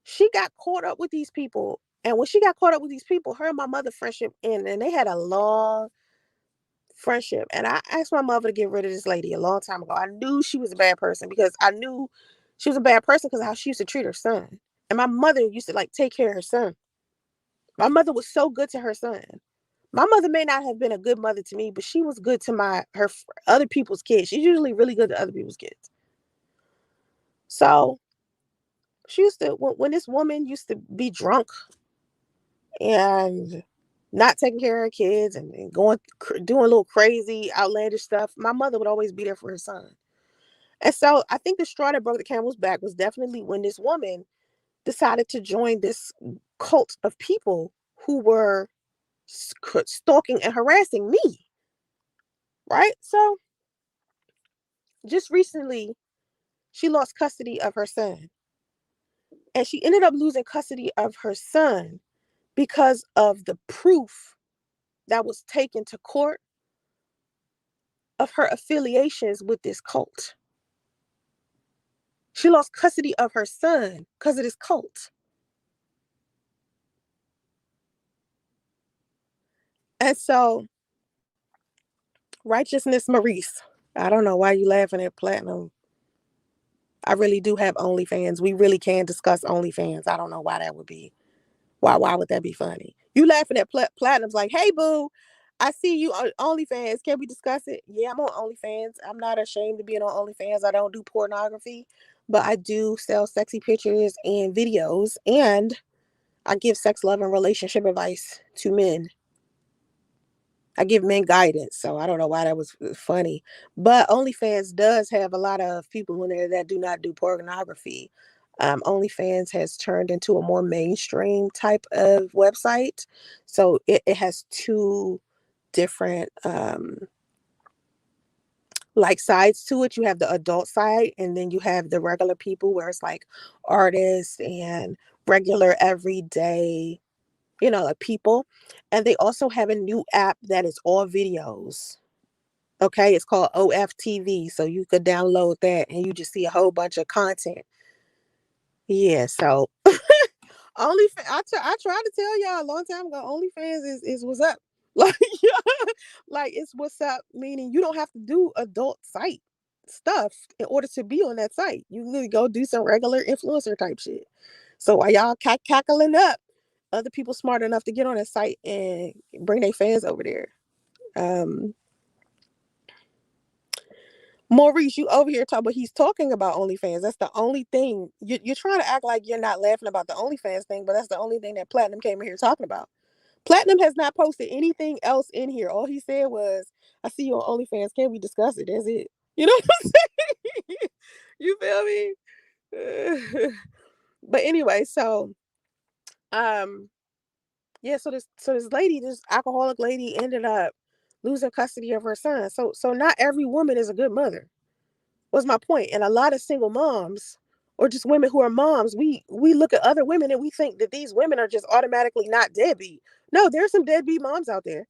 she got caught up with these people. And when she got caught up with these people, her and my mother friendship ended, and they had a long friendship. And I asked my mother to get rid of this lady a long time ago. I knew she was a bad person because I knew she was a bad person because of how she used to treat her son. And my mother used to like take care of her son. My mother was so good to her son. My mother may not have been a good mother to me, but she was good to her other people's kids. She's usually really good to other people's kids. So She used to, when this woman used to be drunk and not taking care of her kids and going, doing a little crazy, outlandish stuff, my mother would always be there for her son. And so I think the straw that broke the camel's back was definitely when this woman decided to join this cult of people who were stalking and harassing me. Right. So just recently, she lost custody of her son. And she ended up losing custody of her son because of the proof that was taken to court of her affiliations with this cult. She lost custody of her son because of this cult. And so, Righteousness Maurice, I don't know why you laughing at Platinum. I really do have OnlyFans. We really can discuss OnlyFans. I don't know why that would be. Why would that be funny? You laughing at Platinum's like, hey, boo, I see you on OnlyFans. Can we discuss it? Yeah, I'm on OnlyFans. I'm not ashamed of being on OnlyFans. I don't do pornography, but I do sell sexy pictures and videos, and I give sex, love, and relationship advice to men. I give men guidance, so I don't know why that was funny. But OnlyFans does have a lot of people in there that do not do pornography. OnlyFans has turned into a more mainstream type of website. So it has two different like sides to it. You have the adult side, and then you have the regular people where it's like artists and regular everyday, like people. And they also have a new app that is all videos. Okay, it's called OFTV. So you could download that and you just see a whole bunch of content. Yeah, so I tried to tell y'all a long time ago, OnlyFans is what's up. Like, like it's what's up, meaning you don't have to do adult site stuff in order to be on that site. You literally go do some regular influencer type shit. So while y'all cackling up, other people smart enough to get on that site and bring their fans over there. Maurice, you over here talking, but he's talking about OnlyFans. That's the only thing. You're trying to act like you're not laughing about the OnlyFans thing, but that's the only thing that Platinum came in here talking about. Platinum has not posted anything else in here. All he said was, I see you on OnlyFans. Can we discuss it? That's it. You know what I'm saying? You feel me? But anyway, so um yeah, so this lady, this alcoholic lady ended up losing custody of her son. So not every woman is a good mother. Was my point. And a lot of single moms or just women who are moms, we look at other women and we think that these women are just automatically not deadbeat. No, there's some deadbeat moms out there.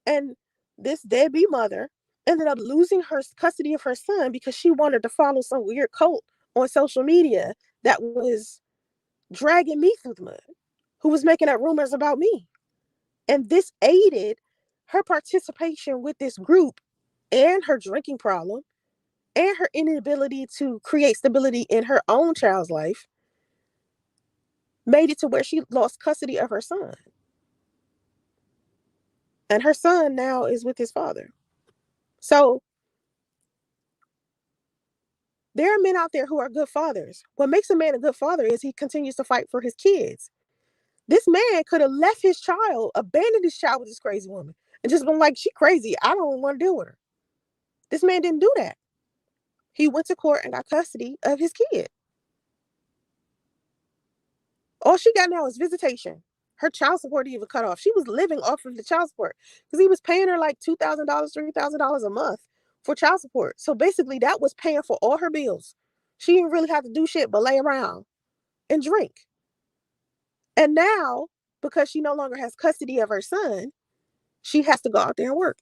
And this deadbeat mother ended up losing her custody of her son because she wanted to follow some weird cult on social media that was dragging me through the mud, who was making up rumors about me. And this aided her participation with this group and her drinking problem and her inability to create stability in her own child's life made it to where she lost custody of her son. And her son now is with his father. So there are men out there who are good fathers. What makes a man a good father is he continues to fight for his kids. This man could have left his child, abandoned his child with this crazy woman, and just been like, she crazy. I don't want to deal with her. This man didn't do that. He went to court and got custody of his kid. All she got now is visitation. Her child support even cut off. She was living off of the child support because he was paying her like $2,000, $3,000 a month for child support. So basically, that was paying for all her bills. She didn't really have to do shit but lay around and drink. And now, because she no longer has custody of her son, she has to go out there and work.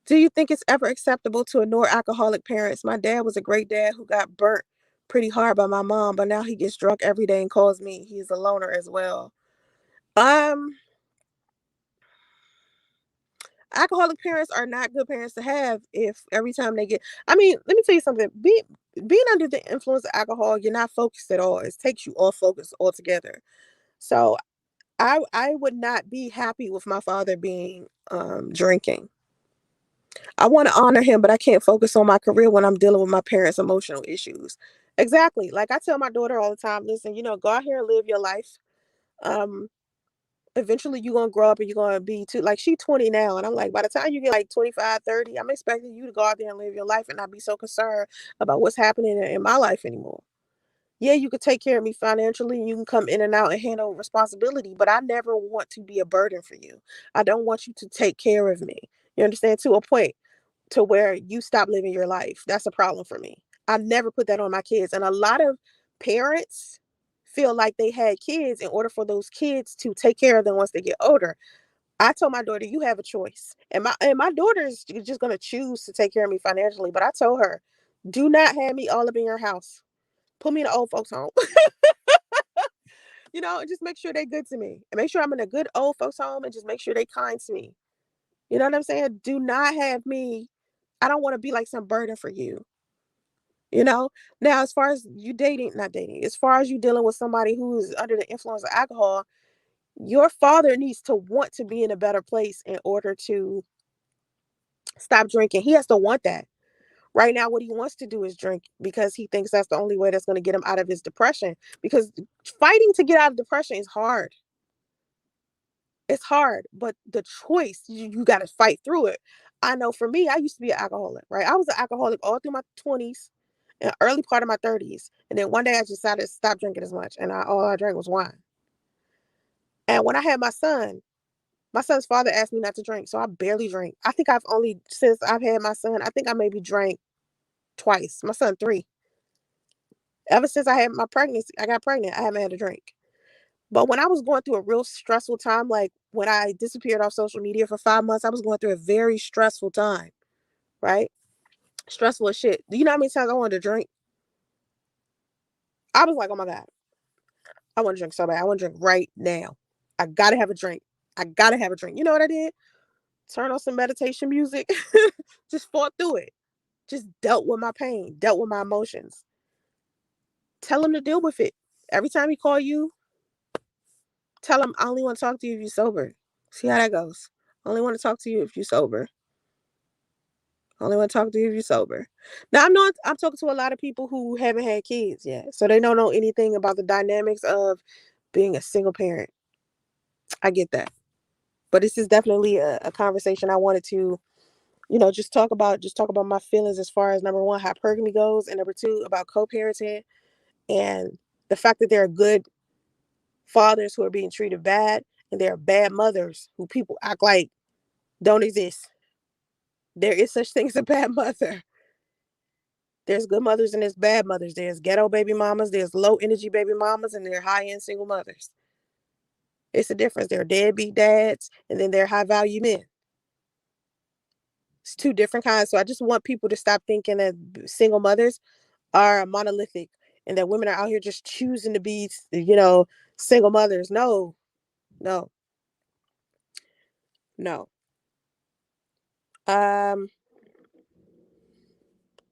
Do you think it's ever acceptable to ignore alcoholic parents? My dad was a great dad who got burnt pretty hard by my mom, but now he gets drunk every day and calls me. He's a loner as well. Um, Alcoholic parents are not good parents to have if every time they get, I mean, let me tell you something. Being under the influence of alcohol, you're not focused at all. It takes you off focus altogether. So I would not be happy with my father being drinking. I want to honor him, but I can't focus on my career when I'm dealing with my parents' emotional issues. Exactly. Like I tell my daughter all the time, listen, go out here and live your life. Um, Eventually you're gonna grow up and you're gonna be too like she 20 now. And I'm like, by the time you get like 25, 30, I'm expecting you to go out there and live your life and not be so concerned about what's happening in my life anymore. Yeah, you could take care of me financially and you can come in and out and handle responsibility, but I never want to be a burden for you. I don't want you to take care of me. You understand? To a point to where you stop living your life. That's a problem for me. I never put that on my kids. And a lot of parents feel like they had kids in order for those kids to take care of them once they get older. I told my daughter, you have a choice. And my daughter is just gonna choose to take care of me financially. But I told her, do not have me all up in your house. Put me in an old folks home. And just make sure they're good to me. And make sure I'm in a good old folks home and just make sure they kind to me. You know what I'm saying? Do not have me. I don't want to be like some burden for you. You know, now as far as you dating, not dating, as far as you dealing with somebody who is under the influence of alcohol, your father needs to want to be in a better place in order to stop drinking. He has to want that. Right now, what he wants to do is drink because he thinks that's the only way that's going to get him out of his depression. Because fighting to get out of depression is hard. It's hard, but the choice, you got to fight through it. I know for me, I used to be an alcoholic, right? I was an alcoholic all through my 20s and early part of my 30s. And then one day I decided to stop drinking as much. And all I drank was wine. And when I had my son's father asked me not to drink. So I barely drink. I think since I've had my son, I think I maybe drank twice. My son, three. Ever since I had my pregnancy, I got pregnant, I haven't had a drink. But when I was going through a real stressful time, like when I disappeared off social media for 5 months, I was going through a very stressful time, right? Stressful as shit. Do you know how many times I wanted to drink? I was like, oh my God, I want to drink so bad. I want to drink right now. I got to have a drink. I got to have a drink. You know what I did? Turn on some meditation music, just fought through it, just dealt with my pain, dealt with my emotions. Tell him to deal with it. Every time he call you, tell him I only want to talk to you if you're sober. See how that goes. I only want to talk to you if you're sober. I only want to talk to you if you're sober. Now I'm talking to a lot of people who haven't had kids yet. So they don't know anything about the dynamics of being a single parent. I get that. But this is definitely a conversation I wanted to, just talk about my feelings as far as number one, hypergamy goes, and number two, about co-parenting and the fact that there are good fathers who are being treated bad and there are bad mothers who people act like don't exist. There is such thing as a bad mother. There's good mothers and there's bad mothers. There's ghetto baby mamas, there's low energy baby mamas, and there are high end single mothers. It's a difference. There are deadbeat dads and then there are high value men. It's two different kinds. So I just want people to stop thinking that single mothers are monolithic and that women are out here just choosing to be, single mothers. No, no, no. Um,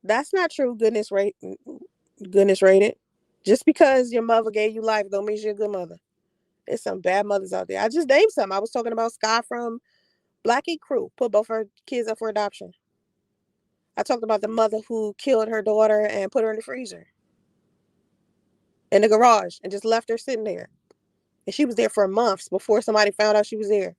that's not true. Goodness rated. Just because your mother gave you life don't mean she's a good mother. There's some bad mothers out there. I just named some. I was talking about Sky from Black Ink Crew. Put both her kids up for adoption. I talked about the mother who killed her daughter and put her in the freezer, in the garage, and just left her sitting there. And she was there for months before somebody found out she was there.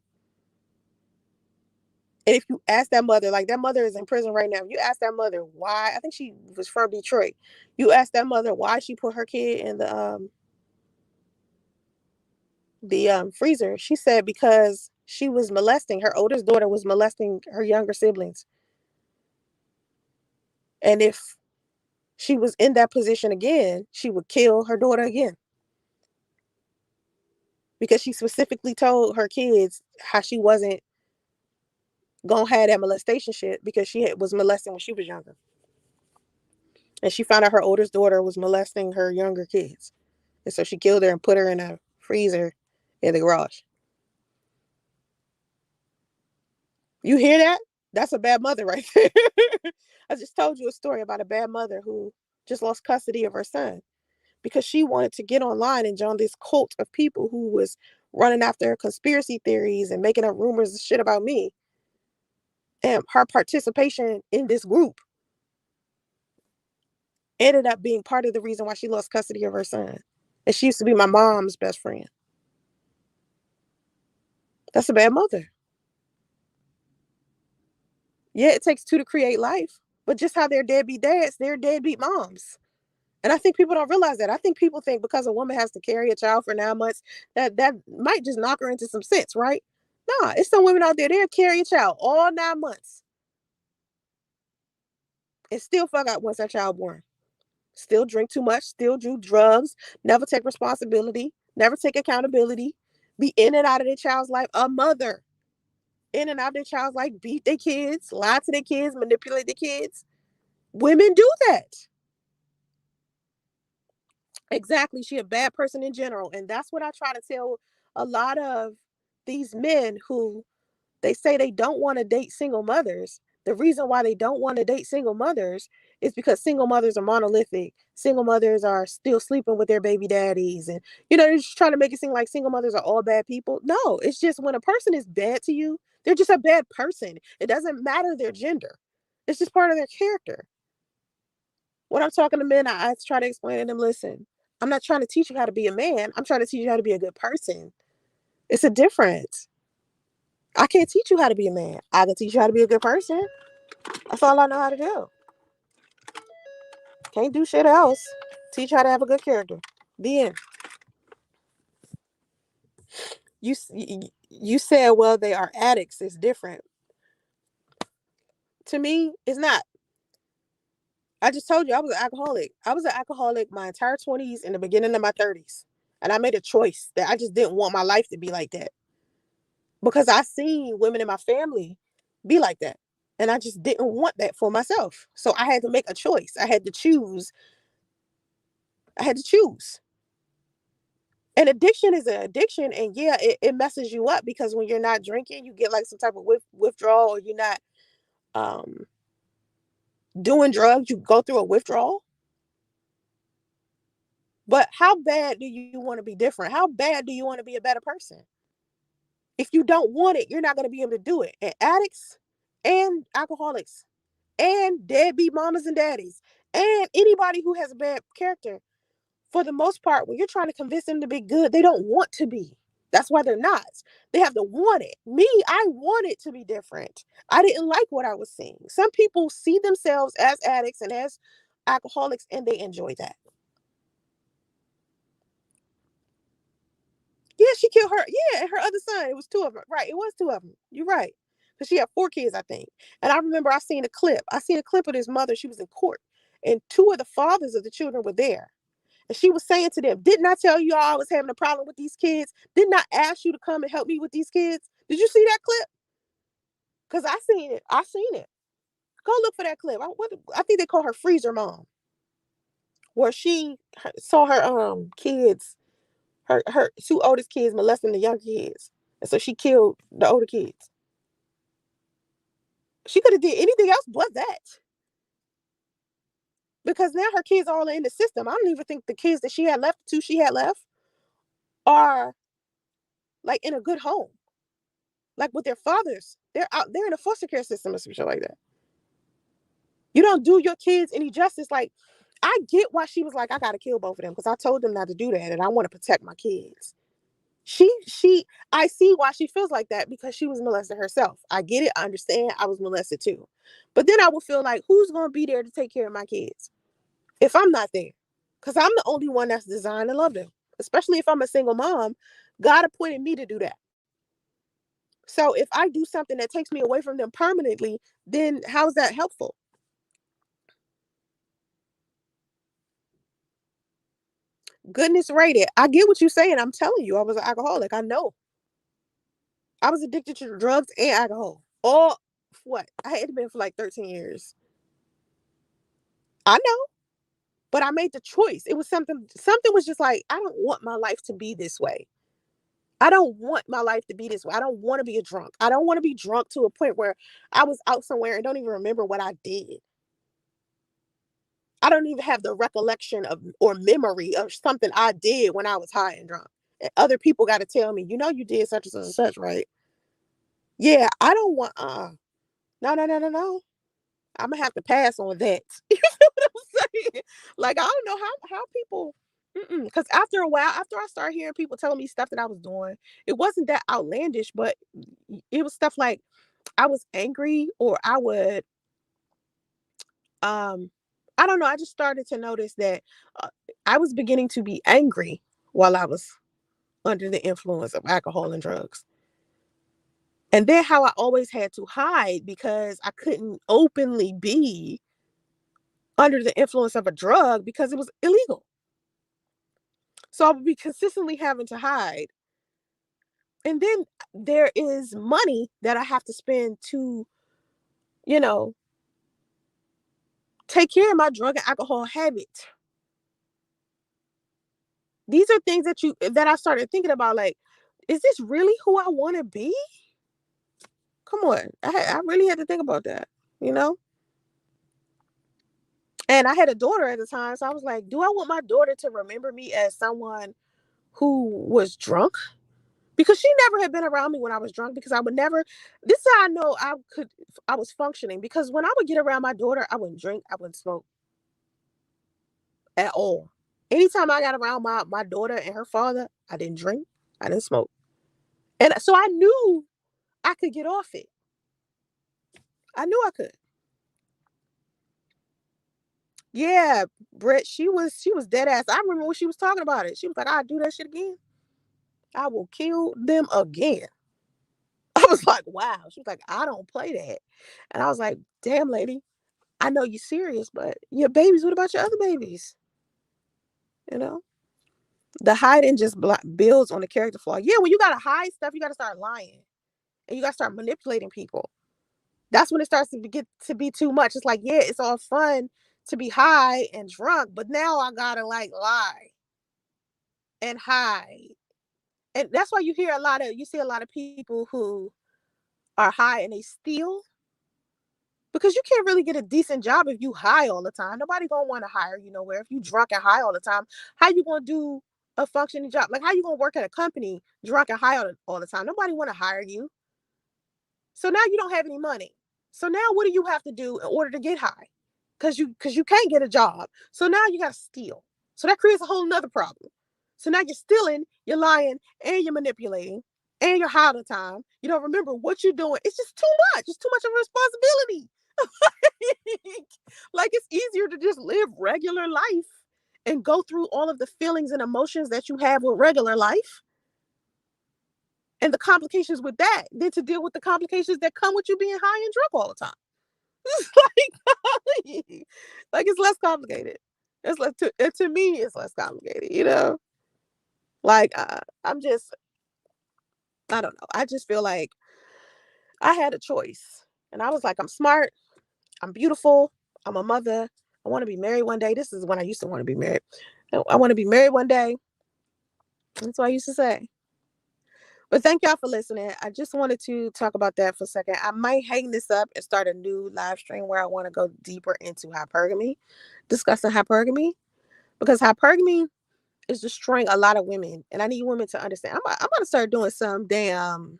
And if you ask that mother, like that mother is in prison right now. You ask that mother why, I think she was from Detroit. You ask that mother why she put her kid in the freezer. She said because she was molesting, her oldest daughter was molesting her younger siblings. And if she was in that position again, she would kill her daughter again. Because she specifically told her kids how she wasn't gonna have that molestation shit because was molesting when she was younger. And she found out her oldest daughter was molesting her younger kids. And so she killed her and put her in a freezer in the garage. You hear that? That's a bad mother right there. I just told you a story about a bad mother who just lost custody of her son because she wanted to get online and join this cult of people who was running after conspiracy theories and making up rumors and shit about me. And her participation in this group ended up being part of the reason why she lost custody of her son. And she used to be my mom's best friend. That's a bad mother. Yeah, it takes two to create life, but just how they're deadbeat dads, they're deadbeat moms. And I think people don't realize that. I think people think because a woman has to carry a child for 9 months, that might just knock her into some sense, right? Nah, it's some women out there, they'll carry a child all 9 months and still fuck out once that child born. Still drink too much, still do drugs, never take responsibility, never take accountability, be in and out of their child's life. A mother in and out of their child's life, beat their kids, lie to their kids, manipulate their kids. Women do that. Exactly. She a bad person in general. And that's what I try to tell a lot of these men who they say they don't want to date single mothers. The reason why they don't want to date single mothers is because single mothers are monolithic. Single mothers are still sleeping with their baby daddies. And, they're just trying to make it seem like single mothers are all bad people. No, it's just when a person is bad to you, they're just a bad person. It doesn't matter their gender, it's just part of their character. When I'm talking to men, I try to explain to them, listen, I'm not trying to teach you how to be a man. I'm trying to teach you how to be a good person. It's a difference. I can't teach you how to be a man. I can teach you how to be a good person. That's all I know how to do. Can't do shit else. Teach you how to have a good character. The end. You said, well, they are addicts. It's different. To me, it's not. I just told you I was an alcoholic. I was an alcoholic my entire 20s and the beginning of my 30s. And I made a choice that I just didn't want my life to be like that. Because I seen women in my family be like that. And I just didn't want that for myself. So I had to make a choice. I had to choose. I had to choose. And addiction is an addiction. And yeah, it messes you up because when you're not drinking, you get like some type of withdrawal, or you're not um, doing drugs, you go through a withdrawal. But how bad do you want to be different? How bad do you want to be a better person? If you don't want it, you're not going to be able to do it. And addicts and alcoholics and deadbeat mamas and daddies and anybody who has a bad character, for the most part, when you're trying to convince them to be good, they don't want to be. That's why they're not. They have to want it. Me, I wanted to be different. I didn't like what I was seeing. Some people see themselves as addicts and as alcoholics and they enjoy that. Yeah, she killed her. Yeah, and her other son. It was two of them. Right. It was two of them. You're right. Because she had 4 kids, I think. And I remember I seen a clip. I seen a clip of this mother. She was in court. And two of the fathers of the children were there. And she was saying to them, didn't I tell you all I was having a problem with these kids? Didn't I ask you to come and help me with these kids? Did you see that clip? Because I seen it. I seen it. Go look for that clip. I think they call her Freezer Mom. Where she saw her kids, her two oldest kids molesting the younger kids. And so she killed the older kids. She could have did anything else but that. Because now her kids are all in the system. I don't even think the kids that she had left, the two she had left, are like in a good home. Like with their fathers. They're out there in a foster care system or some shit like that. You don't do your kids any justice. Like, I get why she was like, I gotta kill both of them because I told them not to do that and I want to protect my kids. I see why she feels like that because she was molested herself. I get it. I understand. I was molested too. But then I would feel like, who's gonna be there to take care of my kids if I'm not there? Because I'm the only one that's designed to love them. Especially if I'm a single mom, God appointed me to do that. So if I do something that takes me away from them permanently, then how's that helpful? Goodness rated. I get what you're saying. I'm telling you, I was an alcoholic. I know. I was addicted to drugs and alcohol. All what? I had been for like 13 years. I know, but I made the choice. It was something was just like, I don't want my life to be this way. I don't want my life to be this way. I don't want to be a drunk. I don't want to be drunk to a point where I was out somewhere and don't even remember what I did. I don't even have the recollection of or memory of something I did when I was high and drunk. And other people got to tell me, you did such and such and such, right? Yeah, I don't want. No, no, no, no, no. I'm gonna have to pass on that. You feel what I'm saying? Like I don't know how people. Because after a while, after I started hearing people telling me stuff that I was doing, it wasn't that outlandish, but it was stuff like I was angry, or I would um I don't know, I just started to notice that uh, I was beginning to be angry while I was under the influence of alcohol and drugs. And then how I always had to hide because I couldn't openly be under the influence of a drug because it was illegal. So I would be consistently having to hide. And then there is money that I have to spend to, you know, take care of my drug and alcohol habit. These are things that I started thinking about, like, is this really who I want to be? Come on. I really had to think about that, you know? And I had a daughter at the time, so I was like, do I want my daughter to remember me as someone who was drunk? Because she never had been around me when I was drunk, because I would never. This is how I know I was functioning, because when I would get around my daughter, I wouldn't drink, I wouldn't smoke at all. Anytime I got around my daughter and her father, I didn't drink, I didn't smoke. And so I knew I could get off it. I knew I could. Yeah, Brett, she was dead ass. I remember when she was talking about it. She was like, "I'll do that shit again. I will kill them again." I was like, "Wow." She was like, "I don't play that," and I was like, "Damn, lady, I know you're serious, but your babies. What about your other babies? You know, the hiding just builds on the character flaw. Yeah, when you gotta hide stuff, you gotta start lying, and you gotta start manipulating people. That's when it starts to get to be too much. It's like, yeah, it's all fun to be high and drunk, but now I gotta like lie and hide. And that's why you see a lot of people who are high and they steal, because you can't really get a decent job if you high all the time. Nobody gonna want to hire you nowhere if you drunk and high all the time. How you gonna do a functioning job? Like how you gonna work at a company drunk and high all the time? Nobody want to hire you. So now you don't have any money. So now what do you have to do in order to get high? Because you can't get a job. So now you gotta steal. So that creates a whole nother problem. So now you're stealing, you're lying, and you're manipulating, and you're high all the time. You don't remember what you're doing. It's just too much. It's too much of a responsibility. Like it's easier to just live regular life and go through all of the feelings and emotions that you have with regular life and the complications with that than to deal with the complications that come with you being high and drunk all the time. It's like it's less complicated. It's less to me. It's less complicated. Like I'm just I don't know. I just feel like I had a choice, and I was like, I'm smart. I'm beautiful. I'm a mother. I want to be married one day. This is when I used to want to be married. I want to be married one day. That's what I used to say. But thank y'all for listening. I just wanted to talk about that for a second. I might hang this up and start a new live stream where I want to go deeper into hypergamy, discussing hypergamy, because hypergamy is destroying a lot of women. And I need women to understand. I'm going to start doing some damn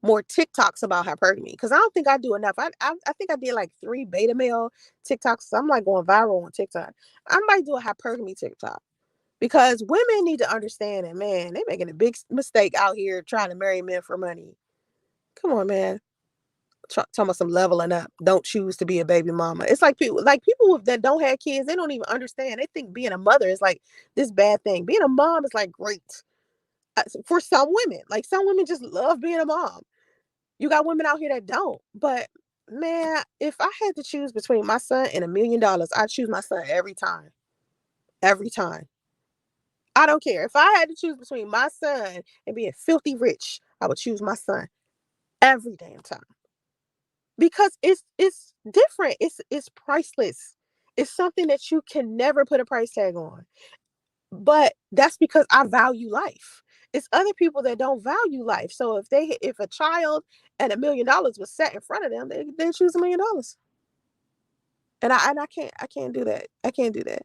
more TikToks about hypergamy, because I don't think I do enough. I think I did like 3 beta male TikToks. So I'm like going viral on TikTok. I might do a hypergamy TikTok, because women need to understand that, man, they're making a big mistake out here trying to marry men for money. Come on, man. Talking about some leveling up. Don't choose to be a baby mama. It's like people that don't have kids, they don't even understand. They think being a mother is like this bad thing. Being a mom is like great for some women. Like some women just love being a mom. You got women out here that don't. But man, if I had to choose between my son and $1 million, I'd choose my son every time. Every time. I don't care. If I had to choose between my son and being filthy rich, I would choose my son every damn time. Because it's different. It's priceless. It's something that you can never put a price tag on. But that's because I value life. It's other people that don't value life. So if a child and $1 million was set in front of them, they choose $1 million. And I can't do that. I can't do that.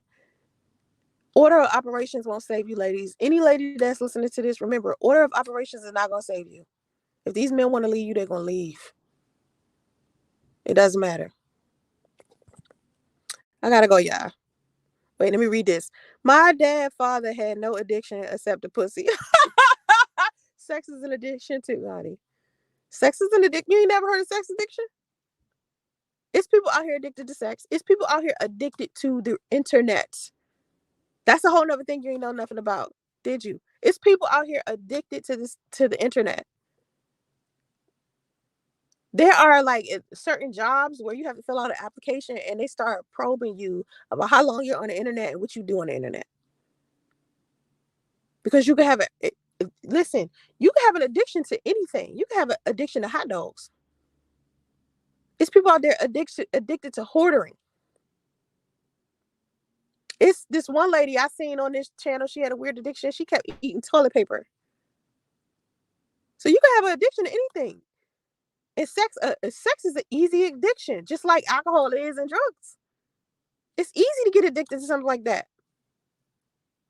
Order of operations won't save you, ladies. Any lady that's listening to this, remember, order of operations is not gonna save you. If these men want to leave you, they're gonna leave. It doesn't matter. I gotta go, y'all. Wait, let me read this. My dad father had no addiction except the pussy. Sex is an addiction too, honey. Sex is an addiction. You ain't never heard of sex addiction? It's people out here addicted to sex. It's people out here addicted to the internet. That's a whole nother thing you ain't know nothing about, did you? It's people out here addicted to the internet. There are like certain jobs where you have to fill out an application and they start probing you about how long you're on the internet and what you do on the internet. Because you can have listen, you can have an addiction to anything. You can have an addiction to hot dogs. It's people out there addicted to hoarding. It's this one lady I seen on this channel. She had a weird addiction. She kept eating toilet paper. So you can have an addiction to anything. And sex is an easy addiction, just like alcohol is and drugs. It's easy to get addicted to something like that.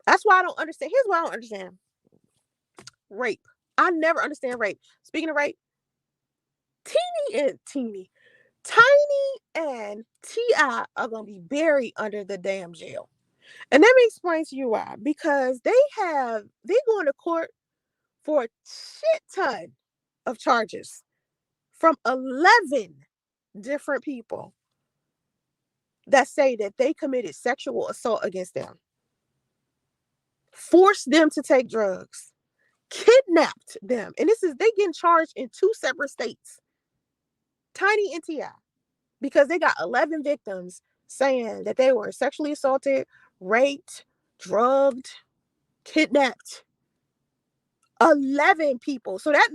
That's why I don't understand. Here's why I don't understand rape. I never understand rape. Speaking of rape, Tiny and T.I. are gonna be buried under the damn jail. And let me explain to you why. Because they going to court for a shit ton of charges from 11 different people that say that they committed sexual assault against them, forced them to take drugs, kidnapped them. And they getting charged in 2 separate states, Tiny and T.I., because they got 11 victims saying that they were sexually assaulted, raped, drugged, kidnapped. 11 people. So that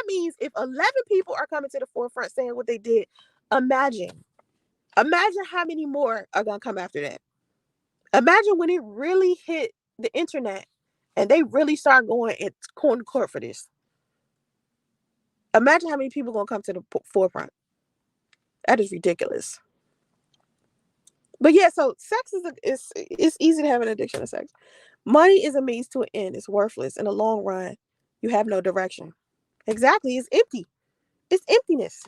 means if 11 people are coming to the forefront saying what they did, imagine how many more are going to come after that. Imagine when it really hit the internet and they really start going and going to court for this. Imagine how many people are going to come to the forefront. That is ridiculous. But yeah, so sex it's easy to have an addiction to sex. Money is a means to an end. It's worthless. In the long run, you have no direction. Exactly. It's empty. It's emptiness.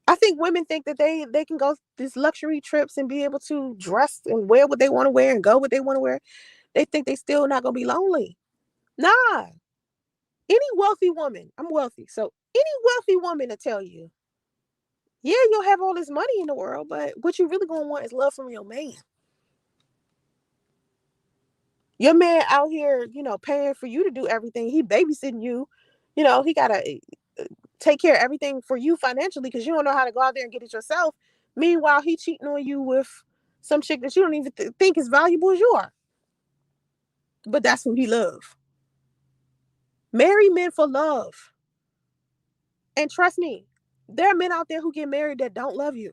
I think women think that they can go these luxury trips and be able to dress and wear what they want to wear and go what they want to wear. They think they still not gonna be lonely. Nah. Any wealthy woman, I'm wealthy, so any wealthy woman to tell you, yeah, you'll have all this money in the world, but what you really gonna want is love from your man. Your man out here, paying for you to do everything. He babysitting you. He gotta take care of everything for you financially because you don't know how to go out there and get it yourself. Meanwhile, he cheating on you with some chick that you don't even think is valuable as you are. But that's who he love. Marry men for love. And trust me, there are men out there who get married that don't love you.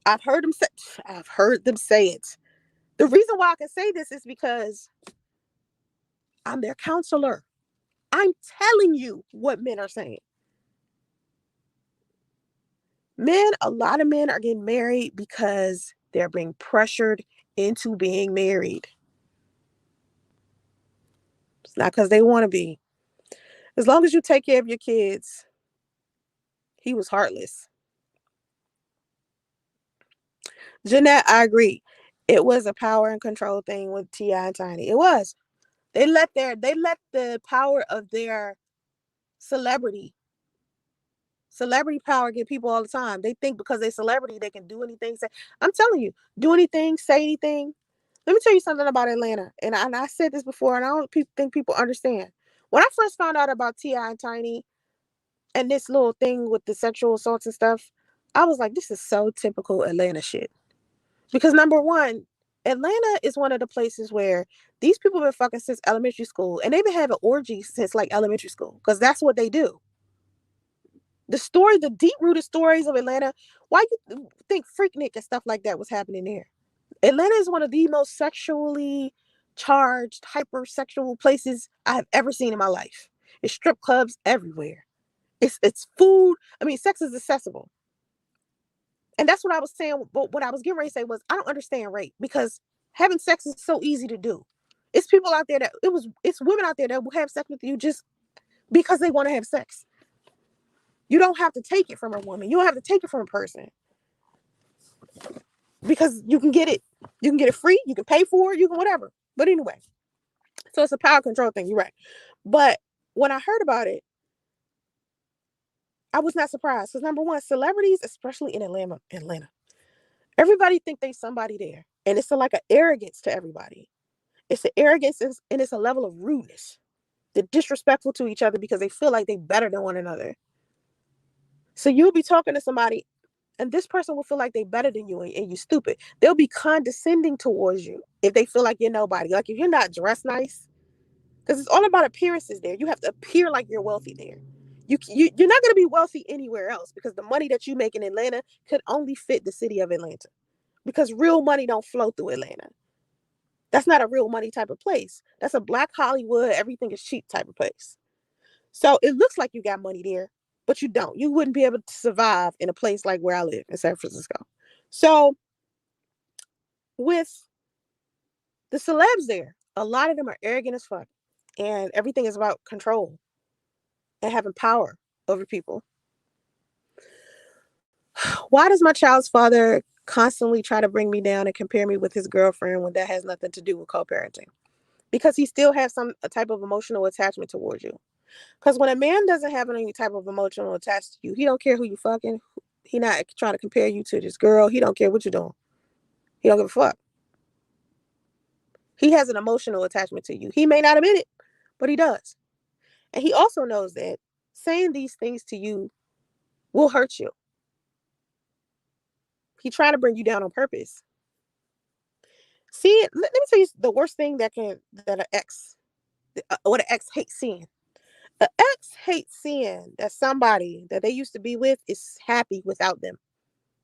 I've heard them say it. The reason why I can say this is because I'm their counselor. I'm telling you what men are saying. A lot of men are getting married because they're being pressured into being married. It's not because they want to be. As long as you take care of your kids, he was heartless. Jeanette, I agree. It was a power and control thing with T.I. and Tiny. It was. They let the power of their celebrity power get people all the time. They think because they're celebrity, they can do anything. I'm telling you, do anything, say anything. Let me tell you something about Atlanta. And I said this before, and I don't think people understand. When I first found out about T.I. and Tiny and this little thing with the sexual assaults and stuff, I was like, this is so typical Atlanta shit. Because number one, Atlanta is one of the places where these people have been fucking since elementary school, and they've been having orgies since like elementary school, because that's what they do. The deep-rooted stories of Atlanta, why you think Freaknik and stuff like that was happening there? Atlanta is one of the most sexually charged, hypersexual places I've ever seen in my life. It's strip clubs everywhere. It's food. I mean, sex is accessible. And that's what I was saying. But what I was getting ready to say was, I don't understand rape, because having sex is so easy to do. It's people out there it's women out there that will have sex with you just because they want to have sex. You don't have to take it from a woman. You don't have to take it from a person. Because you can get it. You can get it free. You can pay for it. You can whatever. But anyway. So it's a power control thing. You're right. But when I heard about it, I was not surprised. Because number one, celebrities, especially in Atlanta, everybody think they somebody there. And it's like an arrogance to everybody. It's an arrogance and it's a level of rudeness. They're disrespectful to each other because they feel like they're better than one another. So you'll be talking to somebody and this person will feel like they're better than you and you stupid. They'll be condescending towards you if they feel like you're nobody. Like if you're not dressed nice, because it's all about appearances there. You have to appear like you're wealthy there. You're not going to be wealthy anywhere else because the money that you make in Atlanta could only fit the city of Atlanta because real money don't flow through Atlanta. That's not a real money type of place. That's a black Hollywood, everything is cheap type of place. So it looks like you got money there, but you don't. You wouldn't be able to survive in a place like where I live in San Francisco. So with the celebs there, a lot of them are arrogant as fuck. And everything is about control and having power over people. Why does my child's father constantly try to bring me down and compare me with his girlfriend when that has nothing to do with co-parenting? Because he still has a type of emotional attachment towards you. Because when a man doesn't have any type of emotional attachment to you, he don't care who you fucking. He not trying to compare you to this girl. He don't care what you're doing. He don't give a fuck. He has an emotional attachment to you. He may not admit it, but he does. And he also knows that saying these things to you will hurt you. He trying to bring you down on purpose. See, let me tell you the worst thing that an ex, what an ex hates seeing. An ex hates seeing that somebody that they used to be with is happy without them,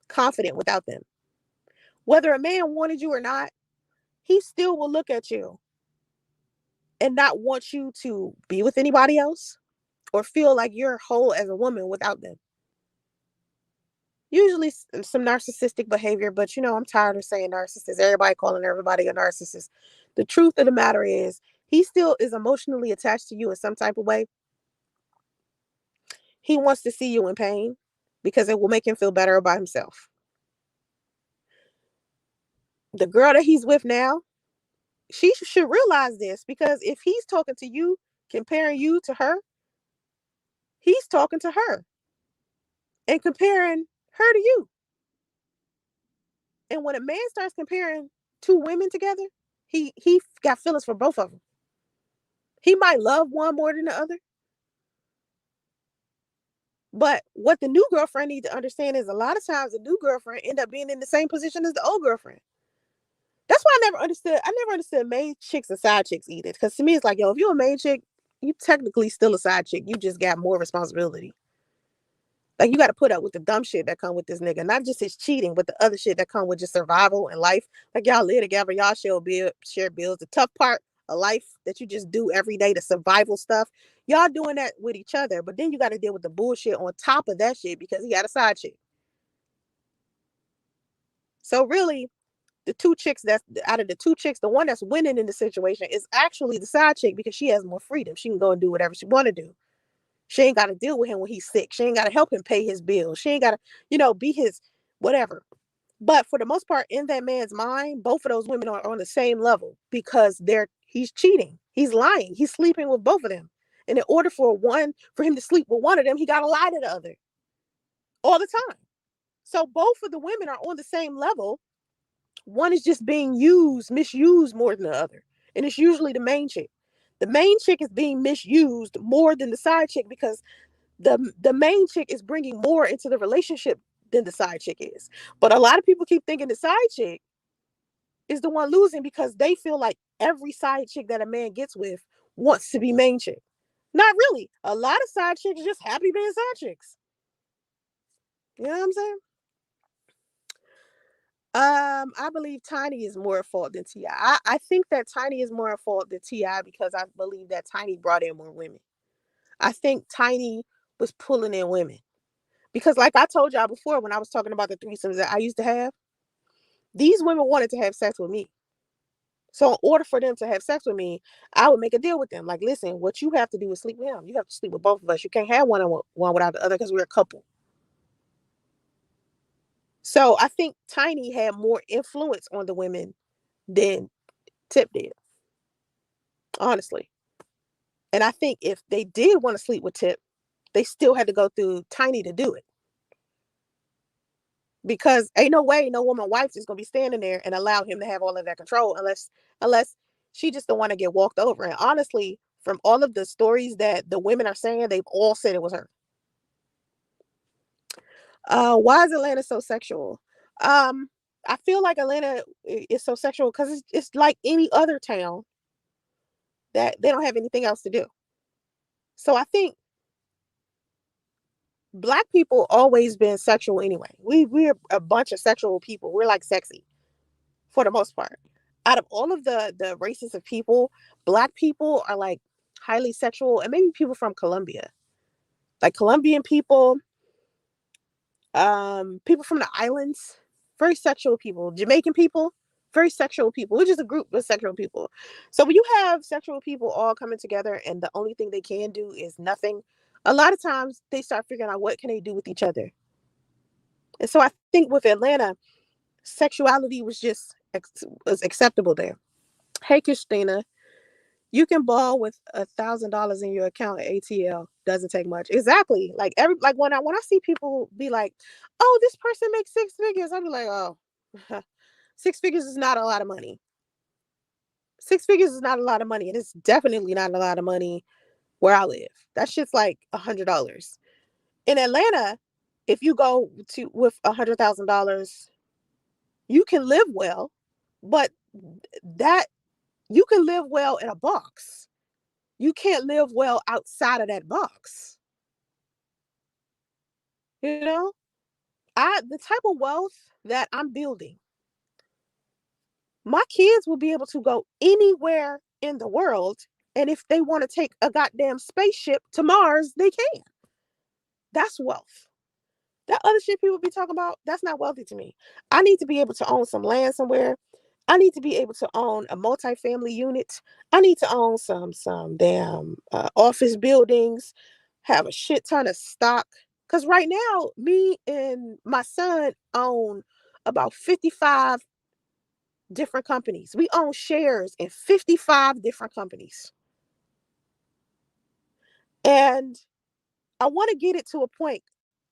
confident without them. Whether a man wanted you or not, he still will look at you and not want you to be with anybody else or feel like you're whole as a woman without them. Usually some narcissistic behavior, but I'm tired of saying narcissist. Everybody calling everybody a narcissist. The truth of the matter is, he still is emotionally attached to you in some type of way. He wants to see you in pain because it will make him feel better about himself. The girl that he's with now, she should realize this because if he's talking to you, comparing you to her, he's talking to her and comparing her to you. And when a man starts comparing two women together, he got feelings for both of them. He might love one more than the other. But what the new girlfriend needs to understand is a lot of times the new girlfriend end up being in the same position as the old girlfriend. That's why I never understood main chicks and side chicks either. Because to me, it's like, yo, if you're a main chick, you technically still a side chick. You just got more responsibility. Like you got to put up with the dumb shit that come with this nigga, not just his cheating, but the other shit that come with just survival and life. Like y'all live together, y'all share bills. The tough part of life that you just do every day, the survival stuff, y'all doing that with each other. But then you got to deal with the bullshit on top of that shit because he got a side chick. So really, the two chicks that's out of the two chicks, the one that's winning in the situation is actually the side chick because she has more freedom. She can go and do whatever she want to do. She ain't got to deal with him when he's sick. She ain't got to help him pay his bills. She ain't got to, be his whatever. But for the most part, in that man's mind, both of those women are on the same level because he's cheating. He's lying. He's sleeping with both of them. And in order for him to sleep with one of them, he got to lie to the other all the time. So both of the women are on the same level. One is just being misused more than the other. And it's usually the main chick. The main chick is being misused more than the side chick because the main chick is bringing more into the relationship than the side chick is. But a lot of people keep thinking the side chick is the one losing because they feel like every side chick that a man gets with wants to be main chick. Not really. A lot of side chicks are just happy being side chicks. You know what I'm saying? I believe Tiny is more at fault than T.I. I think that Tiny is more at fault than T.I. because I believe that Tiny brought in more women. I think Tiny was pulling in women. Because like I told y'all before when I was talking about the threesomes that I used to have, these women wanted to have sex with me. So in order for them to have sex with me, I would make a deal with them. Like, listen, what you have to do is sleep with him. You have to sleep with both of us. You can't have one without the other because we're a couple. So I think Tiny had more influence on the women than Tip did, honestly. And I think if they did want to sleep with Tip, they still had to go through Tiny to do it. Because ain't no way no woman wife is gonna be standing there and allow him to have all of that control unless she just don't want to get walked over. And honestly, from all of the stories that the women are saying, they've all said it was her. Why is Atlanta so sexual? Um, I feel like Atlanta is so sexual because it's like any other town that they don't have anything else to do. So I think black people always been sexual anyway. We're a bunch of sexual people. We're like sexy for the most part. Out of all of the races of people, black people are like highly sexual, and maybe people from Colombia, like Colombian people, people from the islands, very sexual people. Jamaican people, very sexual people. We're just a group of sexual people. So when you have sexual people all coming together, and the only thing they can do is nothing, a lot of times they start figuring out what can they do with each other. And so I think with Atlanta, sexuality was just was acceptable there. Hey, Christina, you can ball with $1,000 in your account at ATL. Doesn't take much. Exactly. Like when I see people be like, "Oh, this person makes six figures," I'll be like, "Oh, six figures is not a lot of money. Six figures is not a lot of money, and it's definitely not a lot of money where I live. That shit's like $100 in Atlanta. If you go to with $100,000, you can live well, but that you can live well in a box. You can't live well outside of that box. You know, I the type of wealth that I'm building, my kids will be able to go anywhere in the world, and if they want to take a goddamn spaceship to Mars, they can. That's wealth. That other shit people be talking about, that's not wealthy to me. I need to be able to own some land somewhere. I need to be able to own a multifamily unit. I need to own some damn office buildings, have a shit ton of stock. Cause right now, me and my son own about 55 different companies. We own shares in 55 different companies. And I want to get it to a point.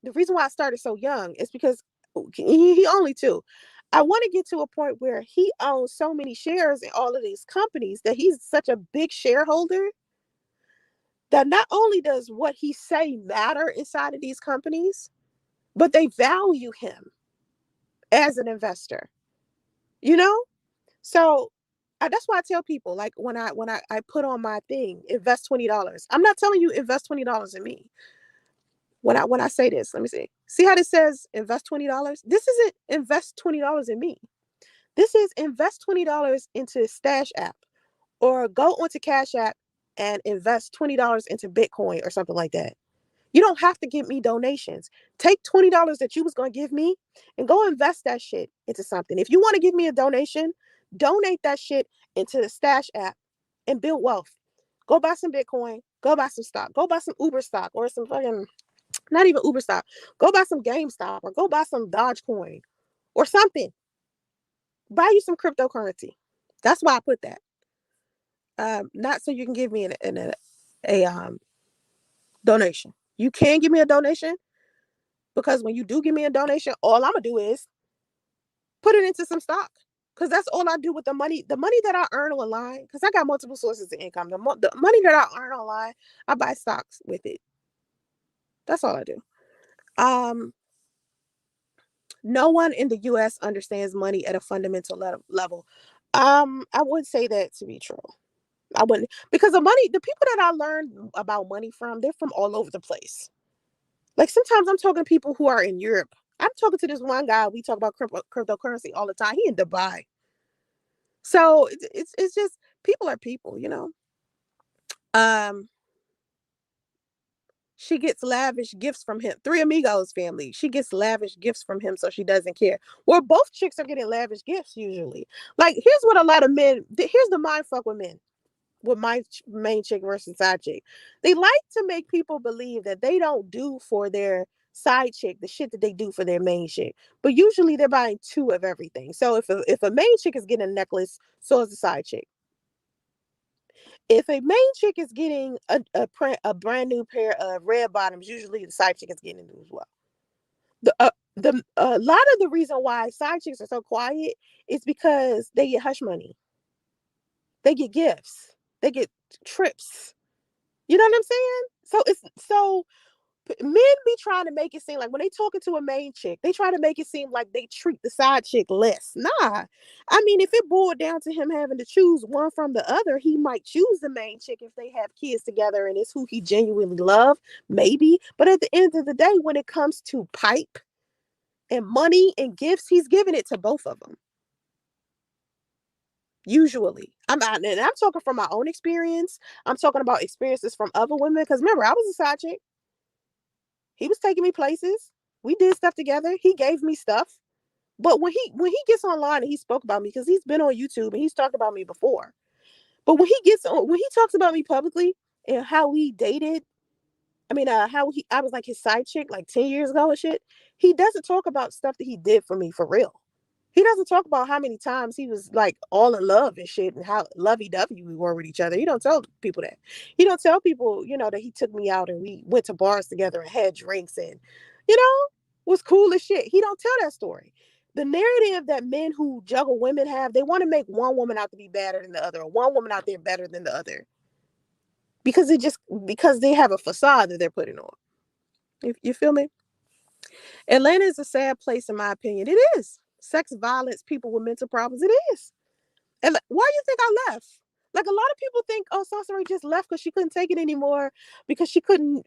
The reason why I started so young is because he only two. I want to get to a point where he owns so many shares in all of these companies that he's such a big shareholder that not only does what he say matter inside of these companies, but they value him as an investor. You know? So that's why I tell people, like when I put on my thing, invest $20. I'm not telling you invest $20 in me. When I say this, let me see. See how this says invest $20? This isn't invest $20 in me. This is invest $20 into Stash app, or go onto Cash App and invest $20 into Bitcoin or something like that. You don't have to give me donations. Take $20 that you was going to give me and go invest that shit into something. If you want to give me a donation, donate that shit into the Stash app and build wealth. Go buy some Bitcoin, go buy some stock, go buy some Uber stock or some fucking, not even Uber stock. Go buy some GameStop or go buy some Dogecoin or something. Buy you some cryptocurrency. That's why I put that. Not so you can give me a donation. You can give me a donation, because when you do give me a donation, all I'm gonna do is put it into some stock. Because that's all I do with the money that I earn online. Because I got multiple sources of income. The money that I earn online, I buy stocks with it. That's all I do. Um, no one in the U.S. understands money at a fundamental level. I would say that to be true. I wouldn't, because the people that I learned about money from, they're from all over the place. Like sometimes I'm talking to people who are in Europe. I'm talking to this one guy. We talk about cryptocurrency all the time. He in Dubai. So it's just people are people. Um, She gets lavish gifts from him. Three Amigos family. She gets lavish gifts from him, so she doesn't care. Well, both chicks are getting lavish gifts usually. Like, here's what a lot of men. Here's the mind fuck with men. With my main chick versus side chick, they like to make people believe that they don't do for their side chick the shit that they do for their main chick. But usually they're buying two of everything. So if a main chick is getting a necklace, so is the side chick. If a main chick is getting a brand new pair of red bottoms, usually the side chick is getting it as well. The a lot of the reason why side chicks are so quiet is because they get hush money, they get gifts, they get trips. You know what I'm saying? So men be trying to make it seem like when they talking to a main chick, they try to make it seem like they treat the side chick less. Nah. I mean, if it boiled down to him having to choose one from the other, he might choose the main chick if they have kids together and it's who he genuinely love, maybe. But at the end of the day, when it comes to pipe and money and gifts, he's giving it to both of them. Usually. And I'm talking from my own experience. I'm talking about experiences from other women. Because remember, I was a side chick. He was taking me places. We did stuff together. He gave me stuff. But when he gets online and he spoke about me, because he's been on YouTube and he's talked about me before. But when he talks about me publicly and how we dated, I was like his side chick like 10 years ago and shit. He doesn't talk about stuff that he did for me for real. He doesn't talk about how many times he was like all in love and shit and how lovey-dovey we were with each other. He don't tell people that. He don't tell people, that he took me out and we went to bars together and had drinks and, you know, was cool as shit. He don't tell that story. The narrative that men who juggle women have, they want to make one woman out to be better than the other, or one woman out there better than the other. Because they have a facade that they're putting on. You feel me? Atlanta is a sad place, in my opinion. It is. Sex violence, people with mental problems. It is. And why do you think I left? Like, a lot of people think, oh, Sansa Ray just left because she couldn't take it anymore, because she couldn't,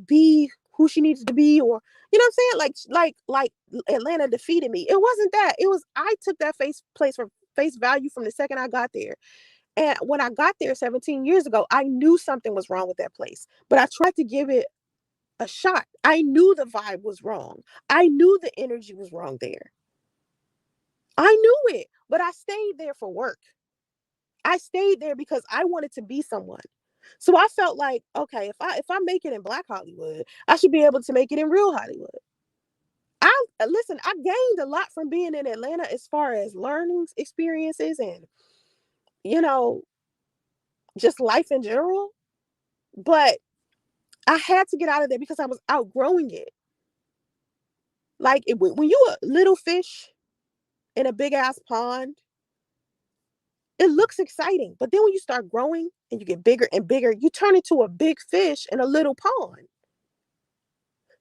be who she needed to be, or you know what I'm saying? Like Atlanta defeated me. It wasn't that. It was I took that place for face value from the second I got there. And when I got there 17 years ago, I knew something was wrong with that place, but I tried to give it a shot. I knew the vibe was wrong. I knew the energy was wrong there. I knew it, but I stayed there for work. I stayed there because I wanted to be someone. So I felt like, okay, if I make it in Black Hollywood, I should be able to make it in real Hollywood. I gained a lot from being in Atlanta as far as learnings, experiences, and you know, just life in general. But I had to get out of there because I was outgrowing it. Like when you a little fish in a big ass pond, it looks exciting. But then when you start growing and you get bigger and bigger, you turn into a big fish in a little pond.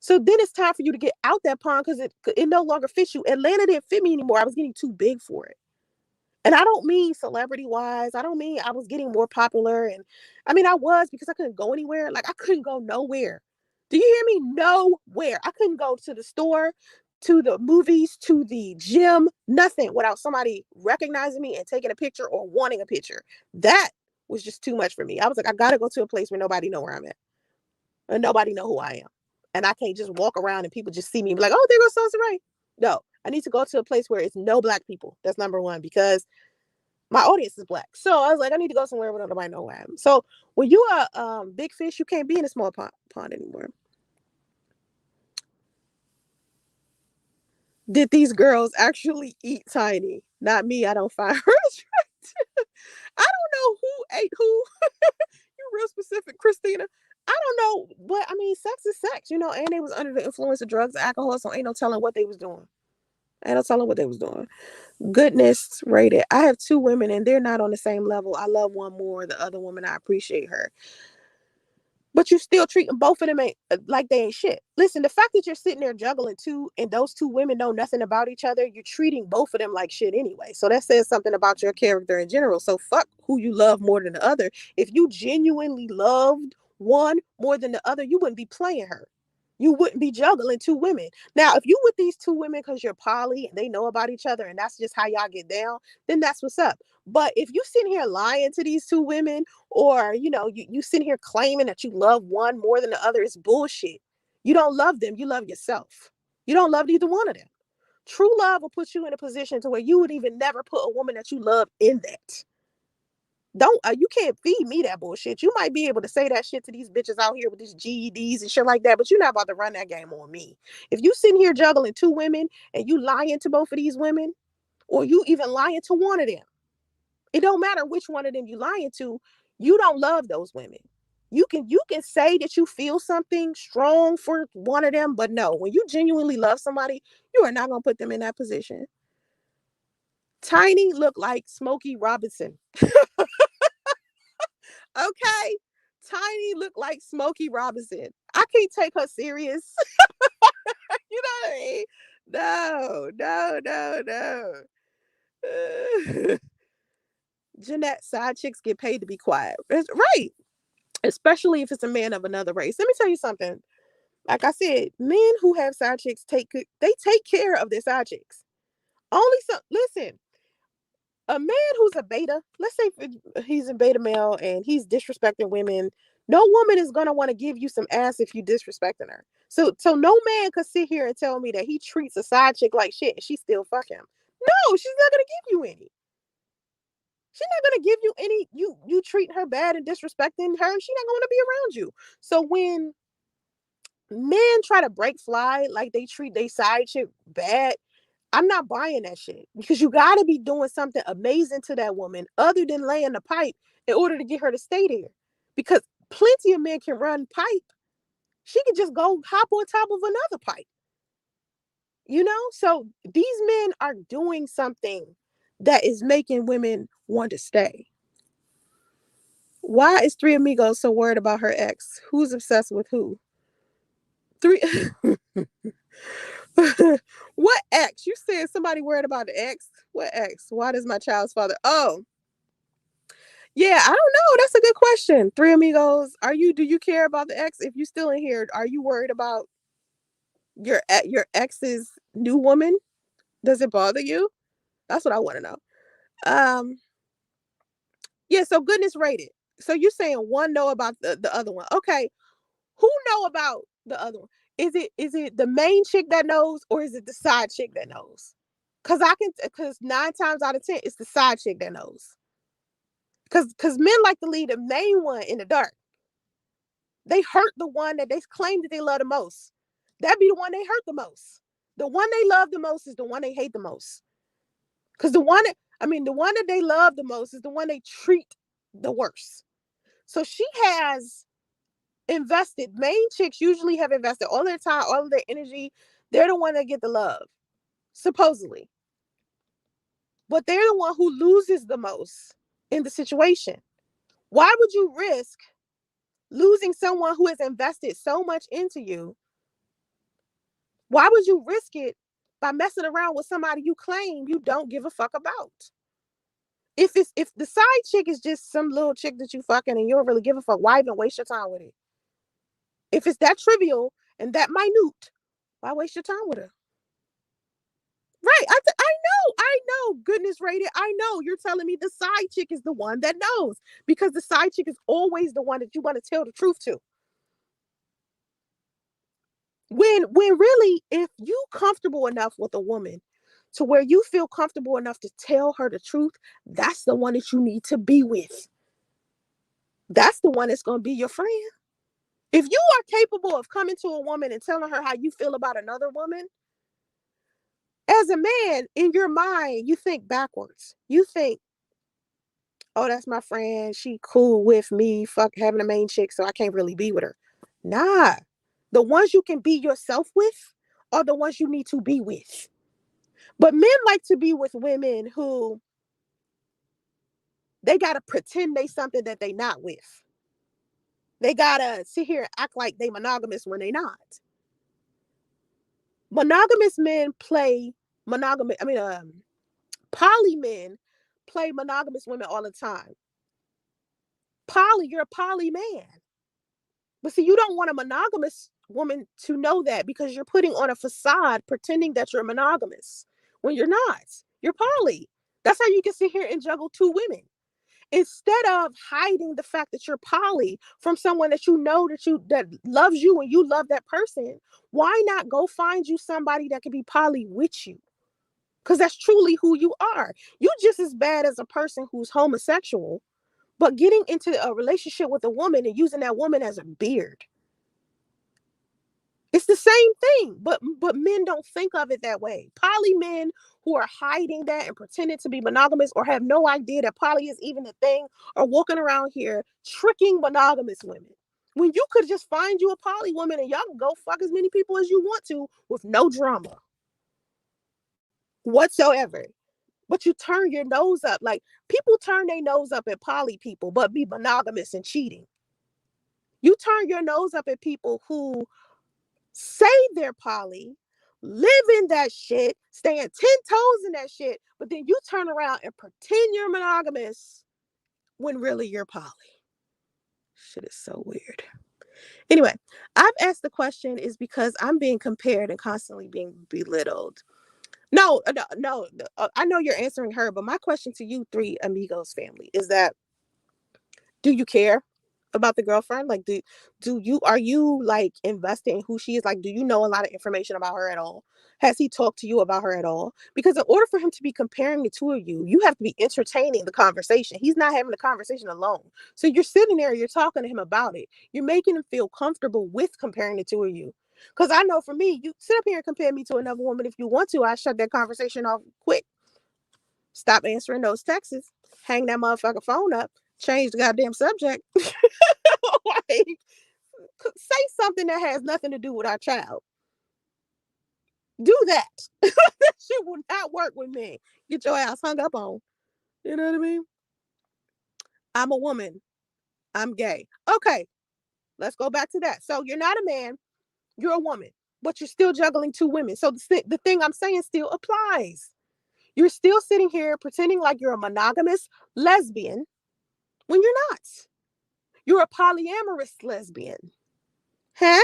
So then it's time for you to get out that pond because it no longer fits you. Atlanta didn't fit me anymore. I was getting too big for it. And I don't mean celebrity wise. I don't mean I was getting more popular. And I mean, I was, because I couldn't go anywhere. Like, I couldn't go nowhere. Do you hear me? Nowhere. I couldn't go to the store, to the movies, to the gym, nothing without somebody recognizing me and taking a picture or wanting a picture. That was just too much for me. I was like, I got to go to a place where nobody know where I'm at and nobody know who I am. And I can't just walk around and people just see me and be like, oh, there goes Sansa Ray. No, I need to go to a place where it's no Black people. That's number one, because my audience is Black. So I was like, I need to go somewhere where nobody know who I am. So when you are big fish, you can't be in a small pond anymore. Did these girls actually eat Tiny? Not me. I don't find her attractive. I don't know who ate who. You real specific, Christina. I don't know, but I mean, sex is sex, and they was under the influence of drugs and alcohol, so ain't no telling what they was doing. Ain't no telling what they was doing. Goodness rated. I have two women and they're not on the same level. I love one more. The other woman, I appreciate her. But you still treating both of them like they ain't shit. Listen, the fact that you're sitting there juggling two and those two women know nothing about each other, you're treating both of them like shit anyway. So that says something about your character in general. So fuck who you love more than the other. If you genuinely loved one more than the other, you wouldn't be playing her. You wouldn't be juggling two women. Now, if you with these two women because you're poly and they know about each other and that's just how y'all get down, then that's what's up. But if you sitting here lying to these two women, or you sitting here claiming that you love one more than the other, it's bullshit. You don't love them, you love yourself. You don't love either one of them. True love will put you in a position to where you would even never put a woman that you love in that. Don't you can't feed me that bullshit. You might be able to say that shit to these bitches out here with these GEDs and shit like that, but you're not about to run that game on me. If you sitting here juggling two women and you lying to both of these women, or you even lying to one of them, it don't matter which one of them you lying to. You don't love those women. You can say that you feel something strong for one of them, but no, when you genuinely love somebody, you are not gonna put them in that position. Tiny looked like Smokey Robinson. Okay. Tiny looked like Smokey Robinson. I can't take her serious. You know what I mean? No, no, no, no. Jeanette, side chicks get paid to be quiet. That's right. Especially if it's a man of another race. Let me tell you something. Like I said, men who have side chicks they take care of their side chicks. Only some listen, a man who's a beta, let's say he's a beta male and he's disrespecting women, no woman is gonna want to give you some ass if you disrespecting her. So no man could sit here and tell me that he treats a side chick like shit and she still fuck him. No, she's not gonna give you any. She's not gonna give you any. You treat her bad and disrespecting her, she's not gonna be around you. So when men try to break fly like they treat their side chick bad, I'm not buying that shit, because you got to be doing something amazing to that woman other than laying the pipe in order to get her to stay there. Because plenty of men can run pipe. She could just go hop on top of another pipe. So these men are doing something that is making women want to stay. Why is Three Amigos so worried about her ex? Who's obsessed with who? Three. What ex? You said somebody worried about the ex? What ex? Why does my child's father? Oh, yeah, I don't know. That's a good question. Three Amigos, do you care about the ex? If you still in here, are you worried about your ex's new woman? Does it bother you? That's what I want to know. Um, yeah, so goodness rated. So you're saying one know about the other one. Okay. Who know about the other one? Is it the main chick that knows, or is it the side chick that knows? Cause 9 times out of 10, it's the side chick that knows. Cause men like to leave the main one in the dark. They hurt the one that they claim that they love the most. That'd be the one they hurt the most. The one they love the most is the one they hate the most. Cause the one that they love the most is the one they treat the worst. So she has invested. Main chicks usually have invested all their time, all of their energy. They're the one that get the love, supposedly. But they're the one who loses the most in the situation. Why would you risk losing someone who has invested so much into you? Why would you risk it by messing around with somebody you claim you don't give a fuck about? If the side chick is just some little chick that you fucking and you don't really give a fuck, why even waste your time with it? If it's that trivial and that minute, why waste your time with her? Right. I know. Goodness rated. I know. You're telling me the side chick is the one that knows, because the side chick is always the one that you want to tell the truth to. When really, if you comfortable enough with a woman to where you feel comfortable enough to tell her the truth, that's the one that you need to be with. That's the one that's going to be your friend. If you are capable of coming to a woman and telling her how you feel about another woman, as a man, in your mind, you think backwards. You think, oh, that's my friend. She cool with me. Fuck having a main chick, so I can't really be with her. Nah. The ones you can be yourself with are the ones you need to be with. But men like to be with women who they gotta pretend they something that they not with. They gotta sit here and act like they monogamous when they not. Monogamous men play monogamous. Poly men play monogamous women all the time. You're a poly man. But see, you don't want a monogamous woman to know that, because you're putting on a facade pretending that you're monogamous when you're not. You're poly. That's how you can sit here and juggle two women. Instead of hiding the fact that you're poly from someone that you know that loves you and you love that person, why not go find you somebody that can be poly with you? Because that's truly who you are. You just as bad as a person who's homosexual, but getting into a relationship with a woman and using that woman as a beard. It's the same thing, but men don't think of it that way. Poly men who are hiding that and pretending to be monogamous or have no idea that poly is even a thing are walking around here tricking monogamous women. When you could just find you a poly woman and y'all can go fuck as many people as you want to with no drama whatsoever. But you turn your nose up. Like, people turn their nose up at poly people, but be monogamous and cheating. You turn your nose up at people who say they're poly, live in that shit, stand 10 toes in that shit, but then you turn around and pretend you're monogamous when really you're poly. Shit is so weird. Anyway, I've asked the question is because I'm being compared and constantly being belittled. No. I know you're answering her, but my question to you, Three Amigos family, is that, do you care about the girlfriend? Like, do you are you like invested in who she is? Like, do you know a lot of information about her at all? Has he talked to you about her at all? Because in order for him to be comparing the two of you, you have to be entertaining the conversation. He's not having the conversation alone. So you're sitting there, you're talking to him about it. You're making him feel comfortable with comparing the two of you. Because I know for me, you sit up here and compare me to another woman if you want to. I shut that conversation off quick. Stop answering those texts. Hang that motherfucker phone up. Change the goddamn subject. Like, say something that has nothing to do with our child. Do that. That shit will not work with me. Get your ass hung up on. You know what I mean? I'm a woman. I'm gay. Okay, let's go back to that. So you're not a man. You're a woman, but you're still juggling two women. So the thing I'm saying still applies. You're still sitting here pretending like you're a monogamous lesbian when you're not. You're a polyamorous lesbian. Huh?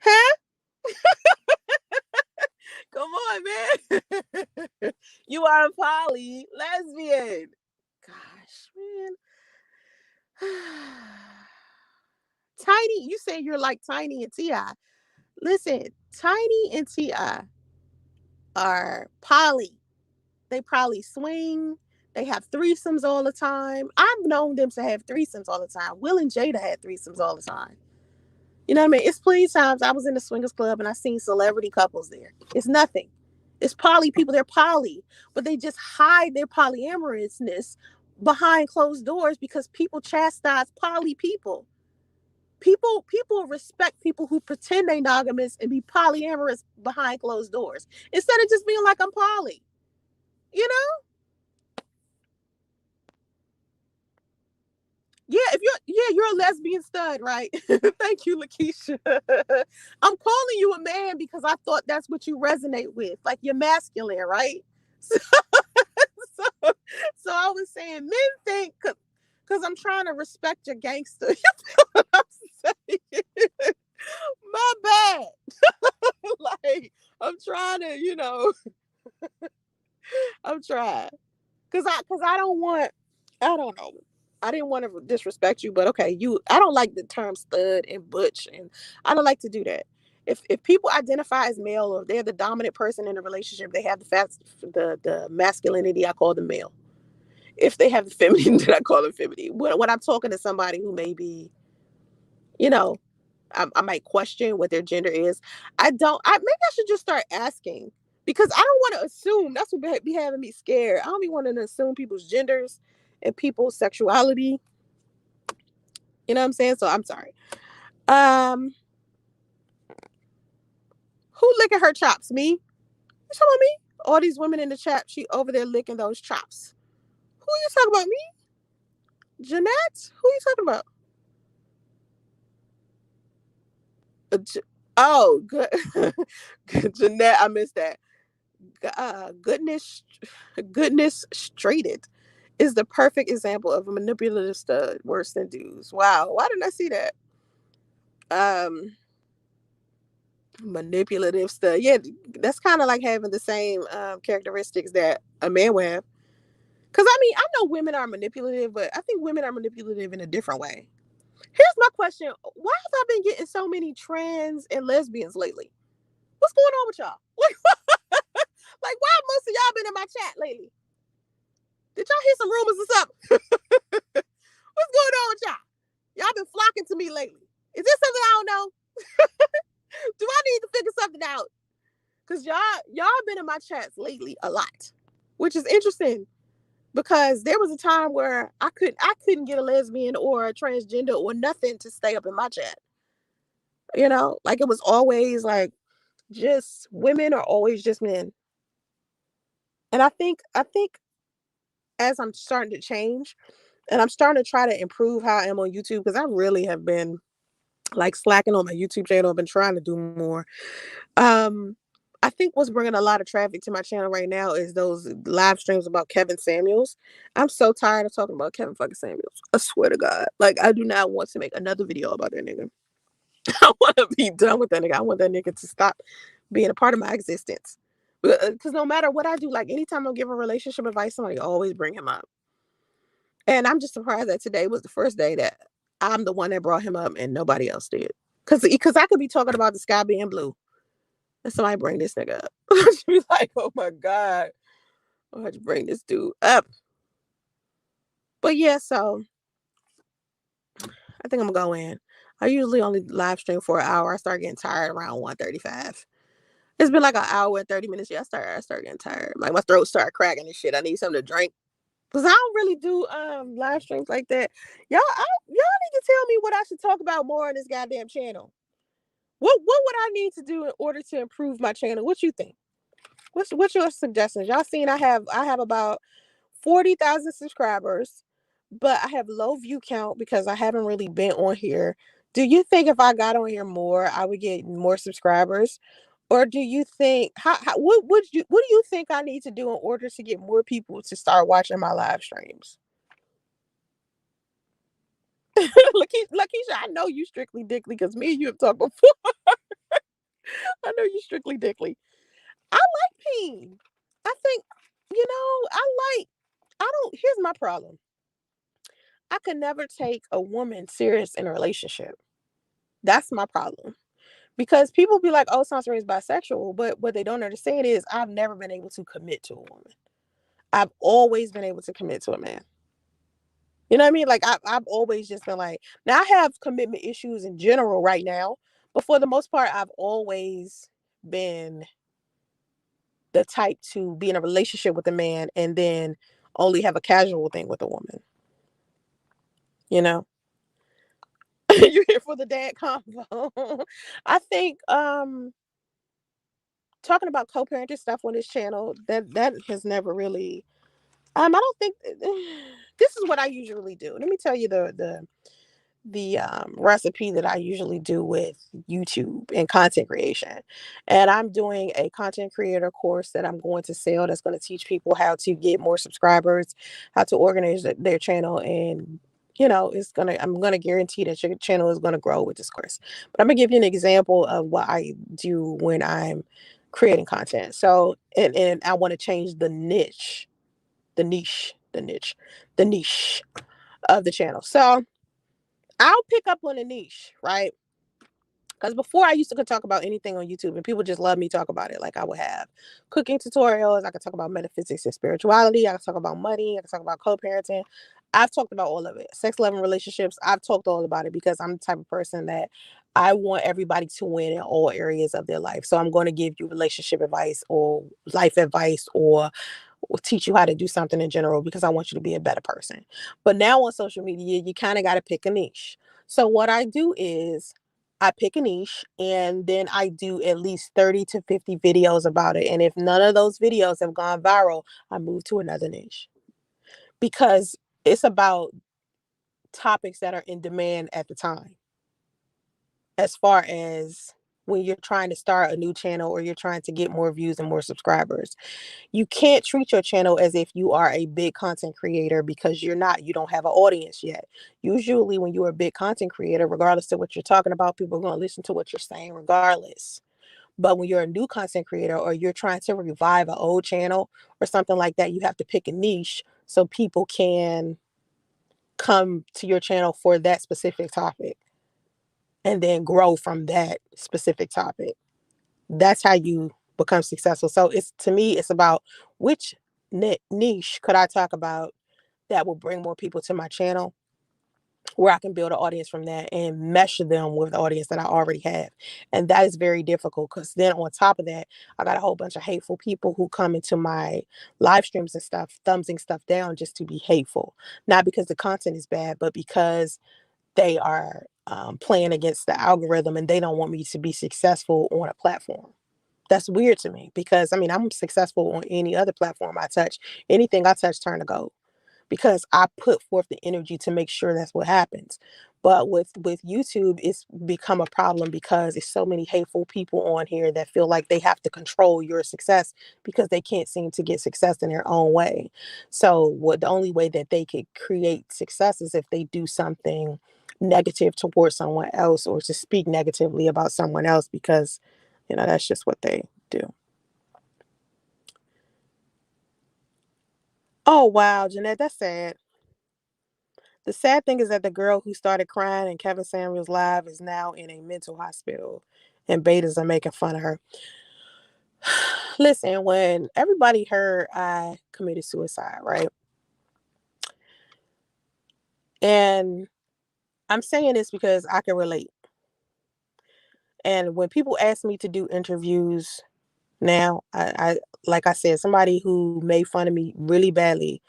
Huh? Come on, man. You are a poly lesbian. Gosh, man. Tiny, you say you're like Tiny and T.I. Listen, Tiny and T.I. are poly. They probably swing. They have threesomes all the time. I've known them to have threesomes all the time. Will and Jada had threesomes all the time. You know what I mean? It's plenty of times I was in the swingers club and I seen celebrity couples there. It's nothing. It's poly people. They're poly, but they just hide their polyamorousness behind closed doors because people chastise poly people. People respect people who pretend they monogamous and be polyamorous behind closed doors instead of just being like, I'm poly. You know? You're a lesbian stud, right? Thank you, Lakeisha. I'm calling you a man because I thought that's what you resonate with. Like, you're masculine, right? So, so, so I was saying men think because I'm trying to respect your gangster. You know what I'm saying? My bad. Like, I'm trying to, I'm trying. Cause I don't want, I don't know. I didn't want to disrespect you, but okay, I don't like the term stud and butch, and I don't like to do that. If people identify as male or they're the dominant person in a relationship, they have the masculinity, I call them male. If they have the feminine, then I call them feminine. When I'm talking to somebody who may be, you know, I might question what their gender is. Maybe I should just start asking because I don't want to assume. That's what be having me scared. I don't be wanting to assume people's genders and people's sexuality. You know what I'm saying? So I'm sorry. Um, who licking her chops? Me? You talking about me? All these women in the chat, she over there licking those chops. Who are you talking about? Me? Jeanette? Who are you talking about? J- oh, good. Jeanette, I missed that. Goodness, goodness straighted is the perfect example of a manipulative stud worse than dudes. Wow, why didn't I see that? Um, Manipulative stuff. Yeah, that's kind of like having the same characteristics that a man would have. Because I mean, I know women are manipulative, but I think women are manipulative in a different way. Here's my question: why have I been getting so many trans and lesbians lately? What's going on with y'all? Like why have most of y'all been in my chat lately? Did y'all hear some rumors or something? What's going on with y'all? Y'all been flocking to me lately. Is this something I don't know? Do I need to figure something out? Cause y'all been in my chats lately a lot, which is interesting because there was a time where I couldn't get a lesbian or a transgender or nothing to stay up in my chat. Like it was always like just women are always just men. And I think as I'm starting to change and I'm starting to try to improve how I am on YouTube because I really have been like slacking on my YouTube channel. I've been trying to do more. Um, I think what's bringing a lot of traffic to my channel right now is those live streams about Kevin Samuels. I'm so tired of talking about Kevin fucking Samuels. I swear to God. Like, I do not want to make another video about that nigga. I want to be done with that nigga. I want that nigga to stop being a part of my existence. Because no matter what I do, like anytime I give a relationship advice, somebody always bring him up. And I'm just surprised that today was the first day that I'm the one that brought him up and nobody else did. Because I could be talking about the sky being blue and somebody bring this nigga up. She'd be like, oh my God, why'd you bring this dude up? But yeah, so I think I'm gonna go in. I usually only live stream for an hour. I start getting tired around 1:35. It's been like an hour and 30 minutes. Yeah, I start getting tired. Like my throat start cracking and shit. I need something to drink. Cause I don't really do live streams like that. Y'all need to tell me what I should talk about more on this goddamn channel. What would I need to do in order to improve my channel? What you think? What's your suggestions? Y'all seen I have about 40,000 subscribers, but I have low view count because I haven't really been on here. Do you think if I got on here more, I would get more subscribers? Or do you think what do you think I need to do in order to get more people to start watching my live streams? Lakeisha, I know you strictly dickly because me and you have talked before. I know you strictly dickly. I like Peen. I think, I don't, here's my problem. I could never take a woman serious in a relationship. That's my problem. Because people be like, oh, Sansa is bisexual. But what they don't understand is I've never been able to commit to a woman. I've always been able to commit to a man. You know what I mean? Like I've always just been like, now I have commitment issues in general right now. But for the most part, I've always been the type to be in a relationship with a man and then only have a casual thing with a woman. You know? You're here for the dad convo. I think talking about co-parenting stuff on this channel, that has never really I don't think this is what I usually do. Let me tell you the recipe that I usually do with YouTube and content creation. And I'm doing a content creator course that I'm going to sell that's going to teach people how to get more subscribers, how to organize their channel and I'm gonna guarantee that your channel is gonna grow with this course. But I'm gonna give you an example of what I do when I'm creating content. So and I want to change the niche of the channel. So I'll pick up on a niche, right? Because before I used to could talk about anything on YouTube and people just love me talk about it. Like I would have cooking tutorials, I could talk about metaphysics and spirituality, I could talk about money, I could talk about co-parenting. I've talked about all of it. Sex, love, and relationships. I've talked all about it because I'm the type of person that I want everybody to win in all areas of their life. So I'm going to give you relationship advice or life advice or teach you how to do something in general because I want you to be a better person. But now on social media, you kind of got to pick a niche. So what I do is I pick a niche and then I do at least 30 to 50 videos about it. And if none of those videos have gone viral, I move to another niche because it's about topics that are in demand at the time. As far as when you're trying to start a new channel or you're trying to get more views and more subscribers, you can't treat your channel as if you are a big content creator because you're not. You don't have an audience yet. Usually, when you're a big content creator, regardless of what you're talking about, people are going to listen to what you're saying regardless. But when you're a new content creator or you're trying to revive an old channel or something like that, you have to pick a niche so people can come to your channel for that specific topic and then grow from that specific topic. That's how you become successful. So it's, to me, it's about which niche could I talk about that will bring more people to my channel, where I can build an audience from that and mesh them with the audience that I already have. And that is very difficult because then on top of that, I got a whole bunch of hateful people who come into my live streams and stuff, thumbsing stuff down just to be hateful. Not because the content is bad, but because they are playing against the algorithm and they don't want me to be successful on a platform. That's weird to me because I mean, I'm successful on any other platform I touch. Anything I touch turn to gold because I put forth the energy to make sure that's what happens. But with YouTube, it's become a problem because it's so many hateful people on here that feel like they have to control your success because they can't seem to get success in their own way. So what the only way that they could create success is if they do something negative towards someone else or to speak negatively about someone else because that's just what they do. Oh wow, Jeanette, that's sad. The sad thing is that the girl who started crying in Kevin Samuels live is now in a mental hospital and betas are making fun of her. Listen, when everybody heard I committed suicide, right? And I'm saying this because I can relate. And when people ask me to do interviews now, I like I said, somebody who made fun of me really badly,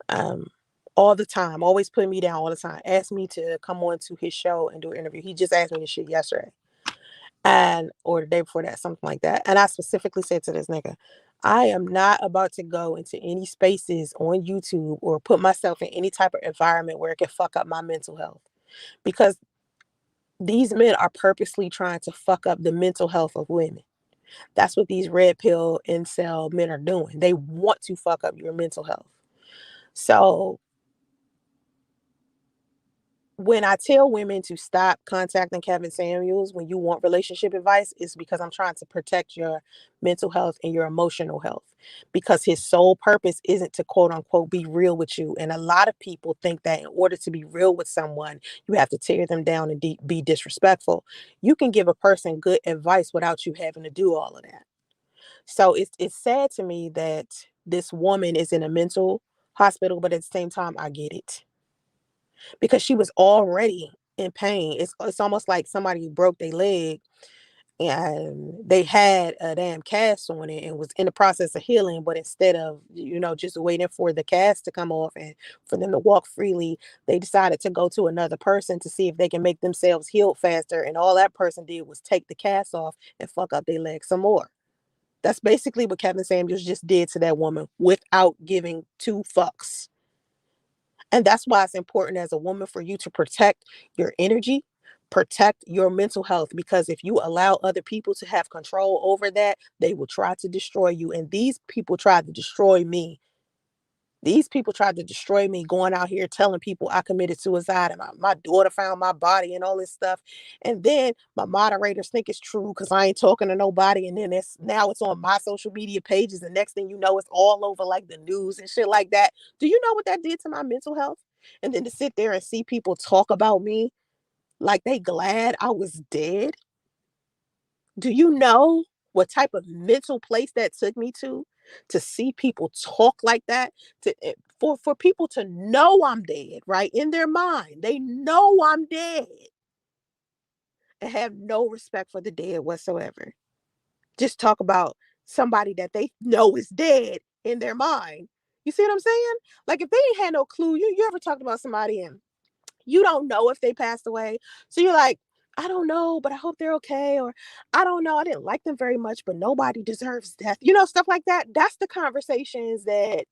um, all the time, always putting me down all the time, asked me to come on to his show and do an interview. He just asked me this shit yesterday. And or the day before that, something like that. And I specifically said to this nigga, I am not about to go into any spaces on YouTube or put myself in any type of environment where it can fuck up my mental health. Because these men are purposely trying to fuck up the mental health of women. That's what these red pill incel men are doing. They want to fuck up your mental health. So when I tell women to stop contacting Kevin Samuels when you want relationship advice, it's because I'm trying to protect your mental health and your emotional health. Because his sole purpose isn't to quote unquote be real with you. And a lot of people think that in order to be real with someone, you have to tear them down and be disrespectful. You can give a person good advice without you having to do all of that. So it's sad to me that this woman is in a mental hospital, but at the same time, I get it because she was already in pain. It's almost like somebody broke their leg and they had a damn cast on it and was in the process of healing, but instead of just waiting for the cast to come off and for them to walk freely, they decided to go to another person to see if they can make themselves heal faster, and all that person did was take the cast off and fuck up their leg some more. That's basically what Kevin Samuels just did to that woman without giving two fucks. And that's why it's important as a woman for you to protect your energy, protect your mental health, because if you allow other people to have control over that, they will try to destroy you. And these people tried to destroy me. These people tried to destroy me going out here telling people I committed suicide and my daughter found my body and all this stuff. And then my moderators think it's true because I ain't talking to nobody. And then now it's on my social media pages. And next thing you know, it's all over like the news and shit like that. Do you know what that did to my mental health? And then to sit there and see people talk about me like they glad I was dead. Do you know what type of mental place that took me to see people talk like that, for people to know I'm dead, right? In their mind, they know I'm dead and have no respect for the dead whatsoever. Just talk about somebody that they know is dead in their mind. You see what I'm saying? Like if they ain't had no clue, you ever talked about somebody and you don't know if they passed away. So you're like, I don't know, but I hope they're okay. Or I don't know, I didn't like them very much, but nobody deserves death. Stuff like that. That's the conversations that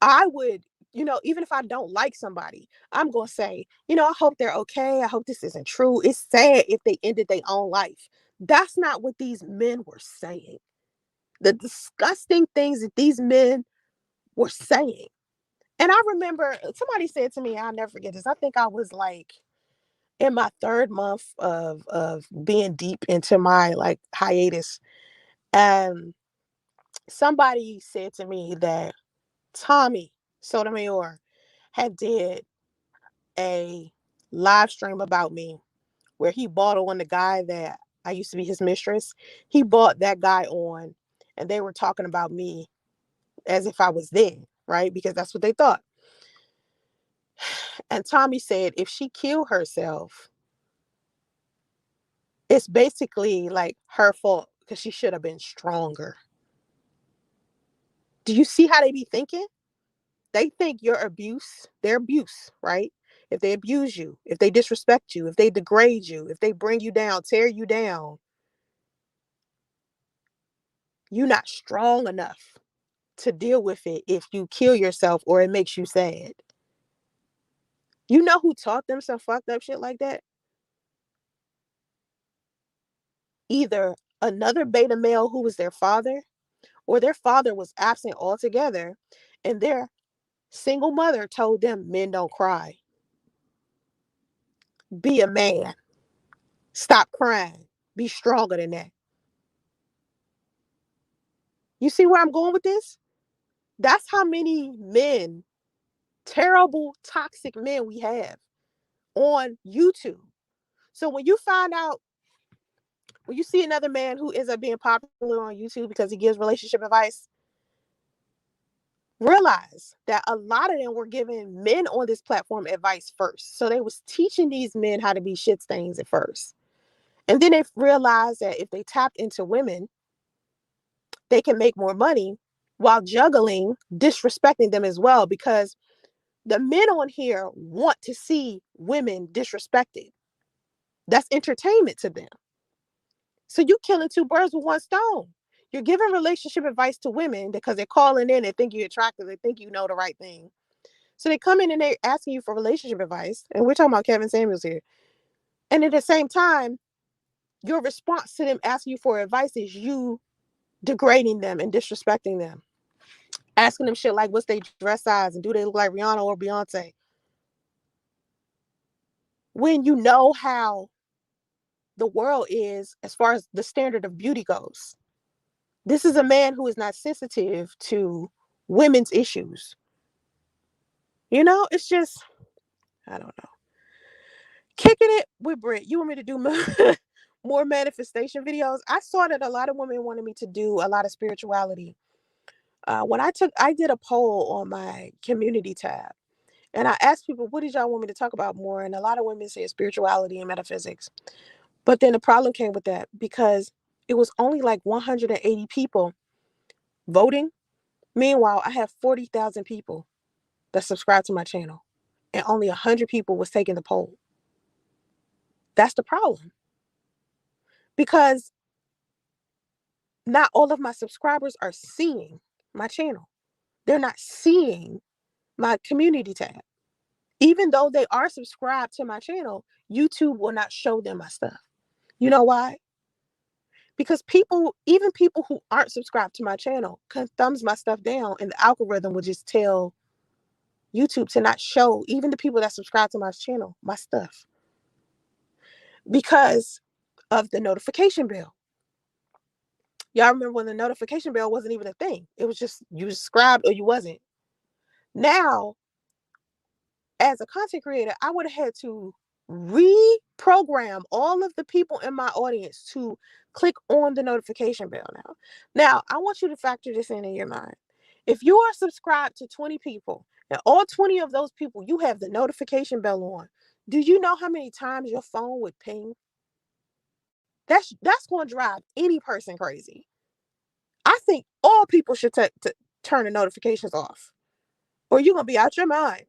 I would, even if I don't like somebody, I'm going to say, I hope they're okay. I hope this isn't true. It's sad if they ended their own life. That's not what these men were saying. The disgusting things that these men were saying. And I remember somebody said to me, I'll never forget this. I think I was like in my third month of being deep into my like hiatus, and somebody said to me that Tommy Sotomayor had did a live stream about me where he bought on the guy that I used to be his mistress. He bought that guy on, and they were talking about me as if I was dead, right? Because that's what they thought. And Tommy said if she killed herself, it's basically like her fault because she should have been stronger. Do you see how they be thinking? They think your abuse, their abuse, right? If they abuse you, if they disrespect you, if they degrade you, if they bring you down, tear you down, you're not strong enough to deal with it if you kill yourself or it makes you sad. You know who taught them some fucked up shit like that? Either another beta male who was their father, or their father was absent altogether, and their single mother told them men don't cry. Be a man. Stop crying. Be stronger than that. You see where I'm going with this? That's how many men, terrible, toxic men we have on YouTube. So when you find out, when you see another man who ends up being popular on YouTube because he gives relationship advice, realize that a lot of them were giving men on this platform advice first. So they was teaching these men how to be shit stains at first. And then they realized that if they tapped into women, they can make more money while juggling disrespecting them as well, because the men on here want to see women disrespected. That's entertainment to them. So you killing two birds with one stone. You're giving relationship advice to women because they're calling in and think you're attractive. They think you know the right thing. So they come in and they're asking you for relationship advice. And we're talking about Kevin Samuels here. And at the same time, your response to them asking you for advice is you degrading them and disrespecting them. Asking them shit like what's their dress size and do they look like Rihanna or Beyonce? When you know how the world is as far as the standard of beauty goes. This is a man who is not sensitive to women's issues. You know, it's just, I don't know. Kicking it with Britt. You want me to do more manifestation videos? I saw that a lot of women wanted me to do a lot of spirituality. I did a poll on my community tab, and I asked people, what did y'all want me to talk about more? And a lot of women said spirituality and metaphysics. But then the problem came with that because it was only like 180 people voting. Meanwhile, I have 40,000 people that subscribe to my channel, and only 100 people was taking the poll. That's the problem. Because not all of my subscribers are seeing my channel. They're not seeing my community tab. Even though they are subscribed to my channel, YouTube will not show them my stuff. You know why? Because people, even people who aren't subscribed to my channel, can thumbs my stuff down and the algorithm will just tell YouTube to not show even the people that subscribe to my channel my stuff because of the notification bell. Y'all remember when the notification bell wasn't even a thing? It was just you subscribed or you wasn't. Now, as a content creator, I would have had to reprogram all of the people in my audience to click on the notification bell now. Now, I want you to factor this in your mind. If you are subscribed to 20 people and all 20 of those people, you have the notification bell on, do you know how many times your phone would ping? That's going to drive any person crazy. I think all people should turn the notifications off, or you're going to be out your mind.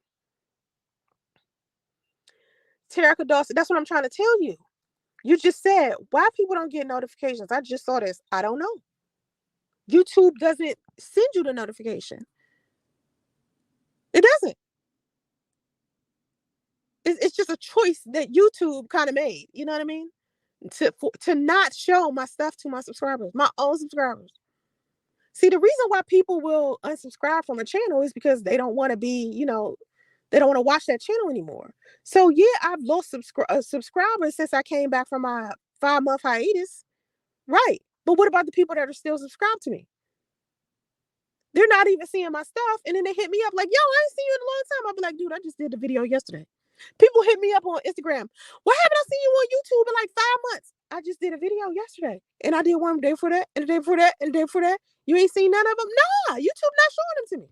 Terica Dawson, that's what I'm trying to tell you. You just said, why people don't get notifications? I just saw this. I don't know. YouTube doesn't send you the notification. It doesn't. It's just a choice that YouTube kind of made. You know what I mean? To not show my stuff to my subscribers, my own subscribers. See, the reason why people will unsubscribe from a channel is because they don't want to be, They don't want to watch that channel anymore. So yeah, I've lost subscribers since I came back from my 5-month hiatus. Right. But what about the people that are still subscribed to me? They're not even seeing my stuff. And then they hit me up like, yo, I ain't seen you in a long time. I'll be like, dude, I just did the video yesterday. People hit me up on Instagram. Why haven't I seen you on YouTube in like 5 months? I just did a video yesterday. And I did one day for that, and the day before that, and the day before that. You ain't seen none of them? Nah, YouTube not showing them to me.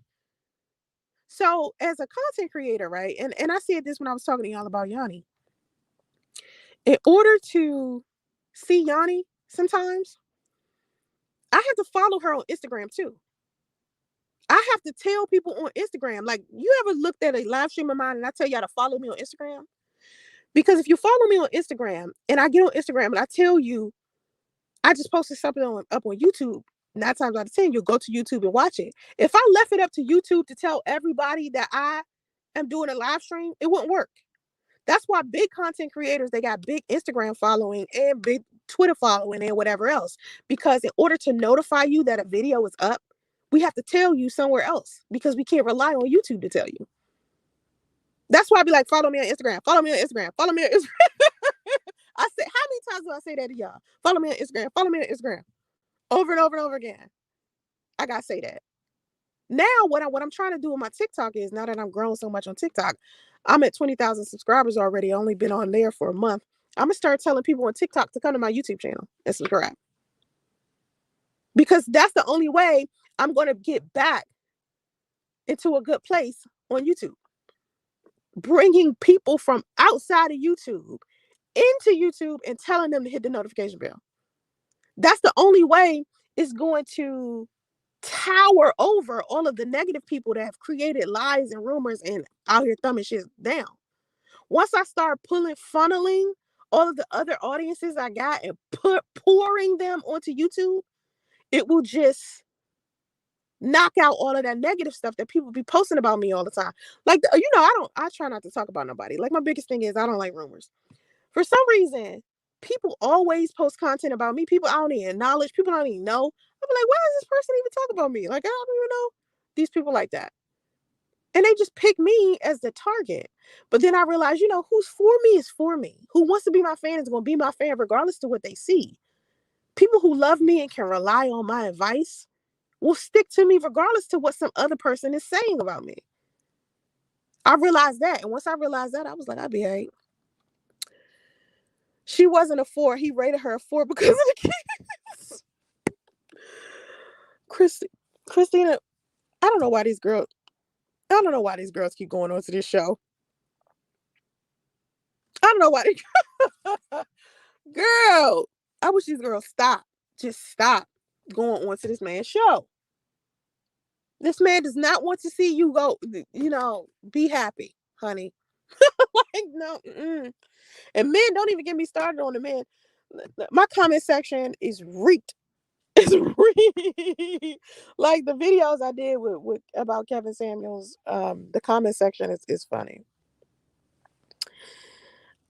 So as a content creator, right? And I said this when I was talking to y'all about Yanni. In order to see Yanni sometimes, I have to follow her on Instagram too. I have to tell people on Instagram, like, you ever looked at a live stream of mine and I tell y'all to follow me on Instagram? Because if you follow me on Instagram and I get on Instagram and I tell you, I just posted something up on YouTube, 9 times out of 10, you'll go to YouTube and watch it. If I left it up to YouTube to tell everybody that I am doing a live stream, it wouldn't work. That's why big content creators, they got big Instagram following and big Twitter following and whatever else. Because in order to notify you that a video is up, we have to tell you somewhere else because we can't rely on YouTube to tell you. That's why I be like, follow me on Instagram, follow me on Instagram, follow me on Instagram. I said, how many times do I say that to y'all? Follow me on Instagram, follow me on Instagram. Over and over and over again. I gotta say that. Now, what I'm trying to do with my TikTok is, now that I'm grown so much on TikTok, I'm at 20,000 subscribers already. I only been on there for a month. I'm gonna start telling people on TikTok to come to my YouTube channel and subscribe. Because that's the only way I'm gonna get back into a good place on YouTube. Bringing people from outside of YouTube into YouTube and telling them to hit the notification bell. That's the only way it's going to tower over all of the negative people that have created lies and rumors and out here thumbing shit down. Once I start funneling all of the other audiences I got and pouring them onto YouTube, it will just knock out all of that negative stuff that people be posting about me all the time. Like, I try not to talk about nobody. Like, my biggest thing is I don't like rumors. For some reason, people always post content about me. People I don't even acknowledge, people I don't even know. I'm like, why does this person even talk about me? Like, I don't even know these people like that. And they just pick me as the target. But then I realize, who's for me is for me. Who wants to be my fan is going to be my fan regardless to what they see. People who love me and can rely on my advice will stick to me regardless to what some other person is saying about me. I realized that. And once I realized that, I was like, I'll be all right. She wasn't a 4. He rated her a 4 because of the kids. Christina, I don't know why these girls keep going on to this show. I don't know why girl, I wish these girls stop. Just stop going on to this man's show. This man does not want to see you go, be happy, honey. Like, no. And men, don't even get me started on the men. My comment section is reeked. It's reeked. Like the videos I did with about Kevin Samuels, the comment section is funny.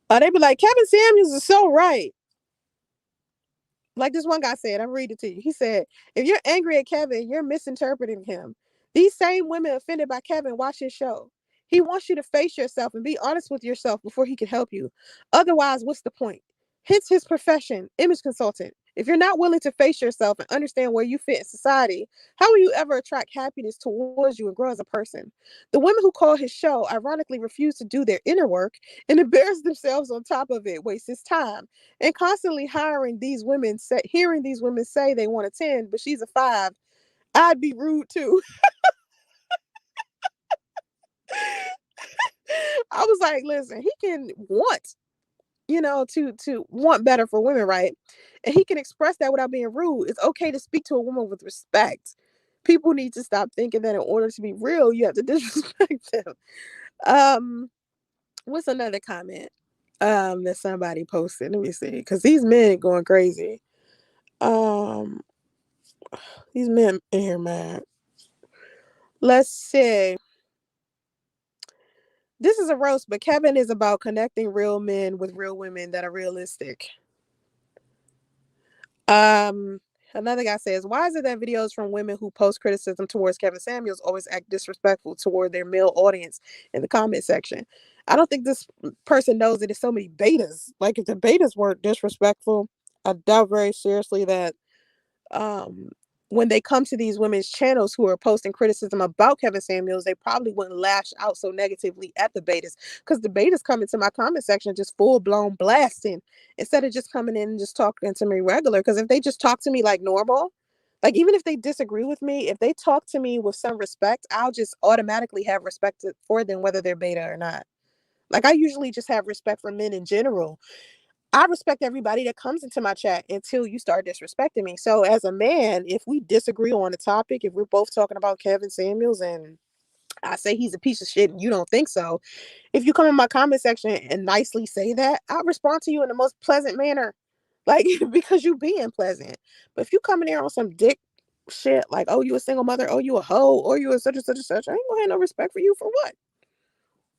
They be like, Kevin Samuels is so right. Like this one guy said, I'll read it to you. He said, if you're angry at Kevin, you're misinterpreting him. These same women offended by Kevin watch his show. He wants you to face yourself and be honest with yourself before he can help you. Otherwise, what's the point? Hence his profession, image consultant. If you're not willing to face yourself and understand where you fit in society, how will you ever attract happiness towards you and grow as a person? The women who call his show ironically refuse to do their inner work and embarrass themselves on top of it, waste his time, and constantly hearing these women say they want a 10, but she's a 5. I'd be rude too. I was like, listen, he can want, to want better for women, right? And he can express that without being rude. It's okay to speak to a woman with respect. People need to stop thinking that in order to be real, you have to disrespect them. What's another comment that somebody posted? Let me see, because these men going crazy. These men in here mad. Let's see. This is a roast, but Kevin is about connecting real men with real women that are realistic. Another guy says, why is it that videos from women who post criticism towards Kevin Samuels always act disrespectful toward their male audience in the comment section? I don't think this person knows that there's so many betas. Like, if the betas weren't disrespectful, I doubt very seriously that um when they come to these women's channels who are posting criticism about Kevin Samuels, they probably wouldn't lash out so negatively at the betas, because the betas come into my comment section just full blown blasting instead of just coming in and just talking to me regular. Because if they just talk to me like normal, like even if they disagree with me, if they talk to me with some respect, I'll just automatically have respect for them, whether they're beta or not. Like, I usually just have respect for men in general. I respect everybody that comes into my chat until you start disrespecting me. So as a man, if we disagree on a topic, if we're both talking about Kevin Samuels and I say he's a piece of shit and you don't think so, if you come in my comment section and nicely say that, I'll respond to you in the most pleasant manner. Like, because you being pleasant. But if you come in there on some dick shit, like, oh, you a single mother, oh, you a hoe, or you a such and such and such, I ain't gonna have no respect for you for what?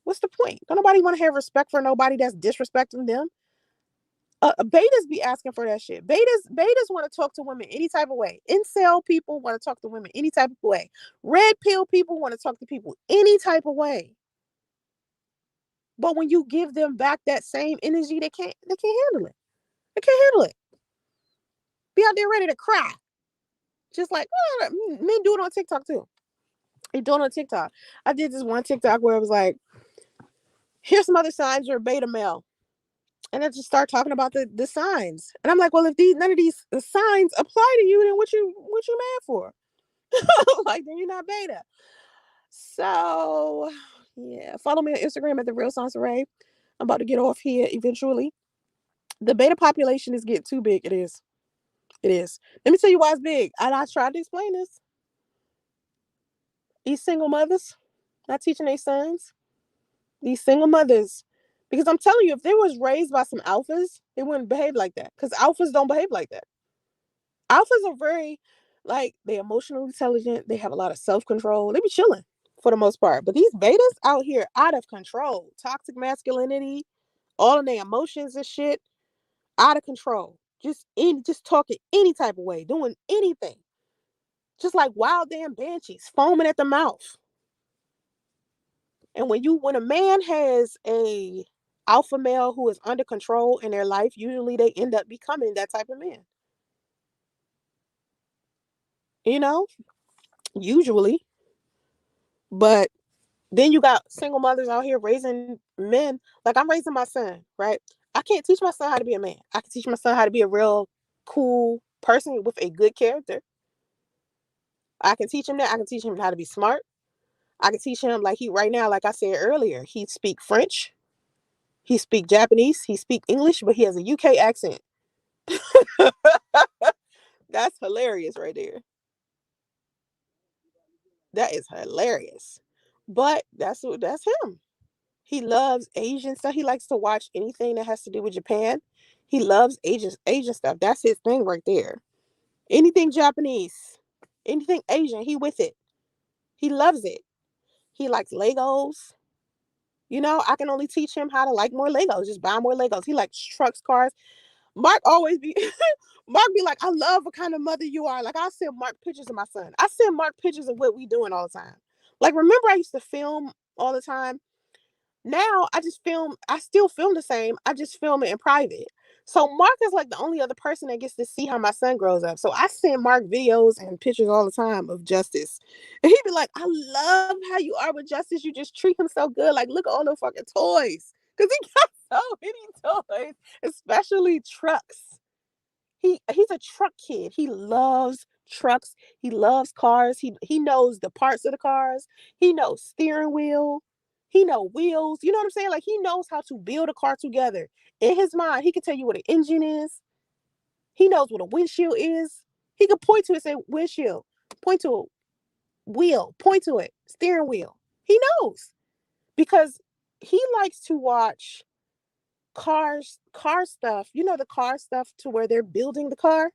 What's the point? Don't nobody want to have respect for nobody that's disrespecting them. Betas be asking for that shit. Betas want to talk to women any type of way. Incel people want to talk to women any type of way. Red pill people want to talk to people any type of way. But when you give them back that same energy, they can't handle it. They can't handle it. Be out there ready to cry. Just like men do it on TikTok too. They do it on TikTok. I did this one TikTok where it was like, here's some other signs you're a beta male. And I just start talking about the signs. And I'm like, well, if none of these signs apply to you, then what you mad for? Like, then you're not beta. So yeah, follow me on Instagram at the Real Sansaray. I'm about to get off here eventually. The beta population is getting too big. It is. It is. Let me tell you why it's big. And I tried to explain this. These single mothers not teaching their sons. These single mothers. Because I'm telling you, if they was raised by some alphas, they wouldn't behave like that. Because alphas don't behave like that. Alphas are very, like, they emotionally intelligent. They have a lot of self-control. They be chilling for the most part. But these betas out here out of control. Toxic masculinity, all of their emotions and shit, out of control. Just talking any type of way, doing anything. Just like wild damn banshees, foaming at the mouth. And when a man has a alpha male who is under control in their life, usually they end up becoming that type of man. You know, usually. But then you got single mothers out here raising men. Like, I'm raising my son, right? I can't teach my son how to be a man. I can teach my son how to be a real cool person with a good character. I can teach him that. I can teach him how to be smart. I can teach him, like, he right now, like I said earlier, he speak French, he speak Japanese, he speak English, but he has a UK accent. That's hilarious right there. That is hilarious. But that's him. He loves Asian stuff. He likes to watch anything that has to do with Japan. He loves Asian stuff. That's his thing right there. Anything Japanese, anything Asian, he with it. He loves it. He likes Legos. You know, I can only teach him how to like more Legos. Just buy more Legos. He likes trucks, cars. Mark always be Mark be like, I love what kind of mother you are. Like, I send Mark pictures of my son. I send Mark pictures of what we doing all the time. Like, remember I used to film all the time? Now I still film the same. I just film it in private. So Mark is like the only other person that gets to see how my son grows up. So I send Mark videos and pictures all the time of Justice. And he'd be like, I love how you are with Justice. You just treat him so good. Like, look at all the fucking toys. Because he got so many toys, especially trucks. He's a truck kid. He loves trucks. He loves cars. He knows the parts of the cars. He knows steering wheel. He knows wheels. You know what I'm saying? Like, he knows how to build a car together. In his mind, he can tell you what an engine is. He knows what a windshield is. He can point to it and say windshield. Point to a wheel. Point to it. Steering wheel. He knows because he likes to watch car stuff. You know, the car stuff to where they're building the car,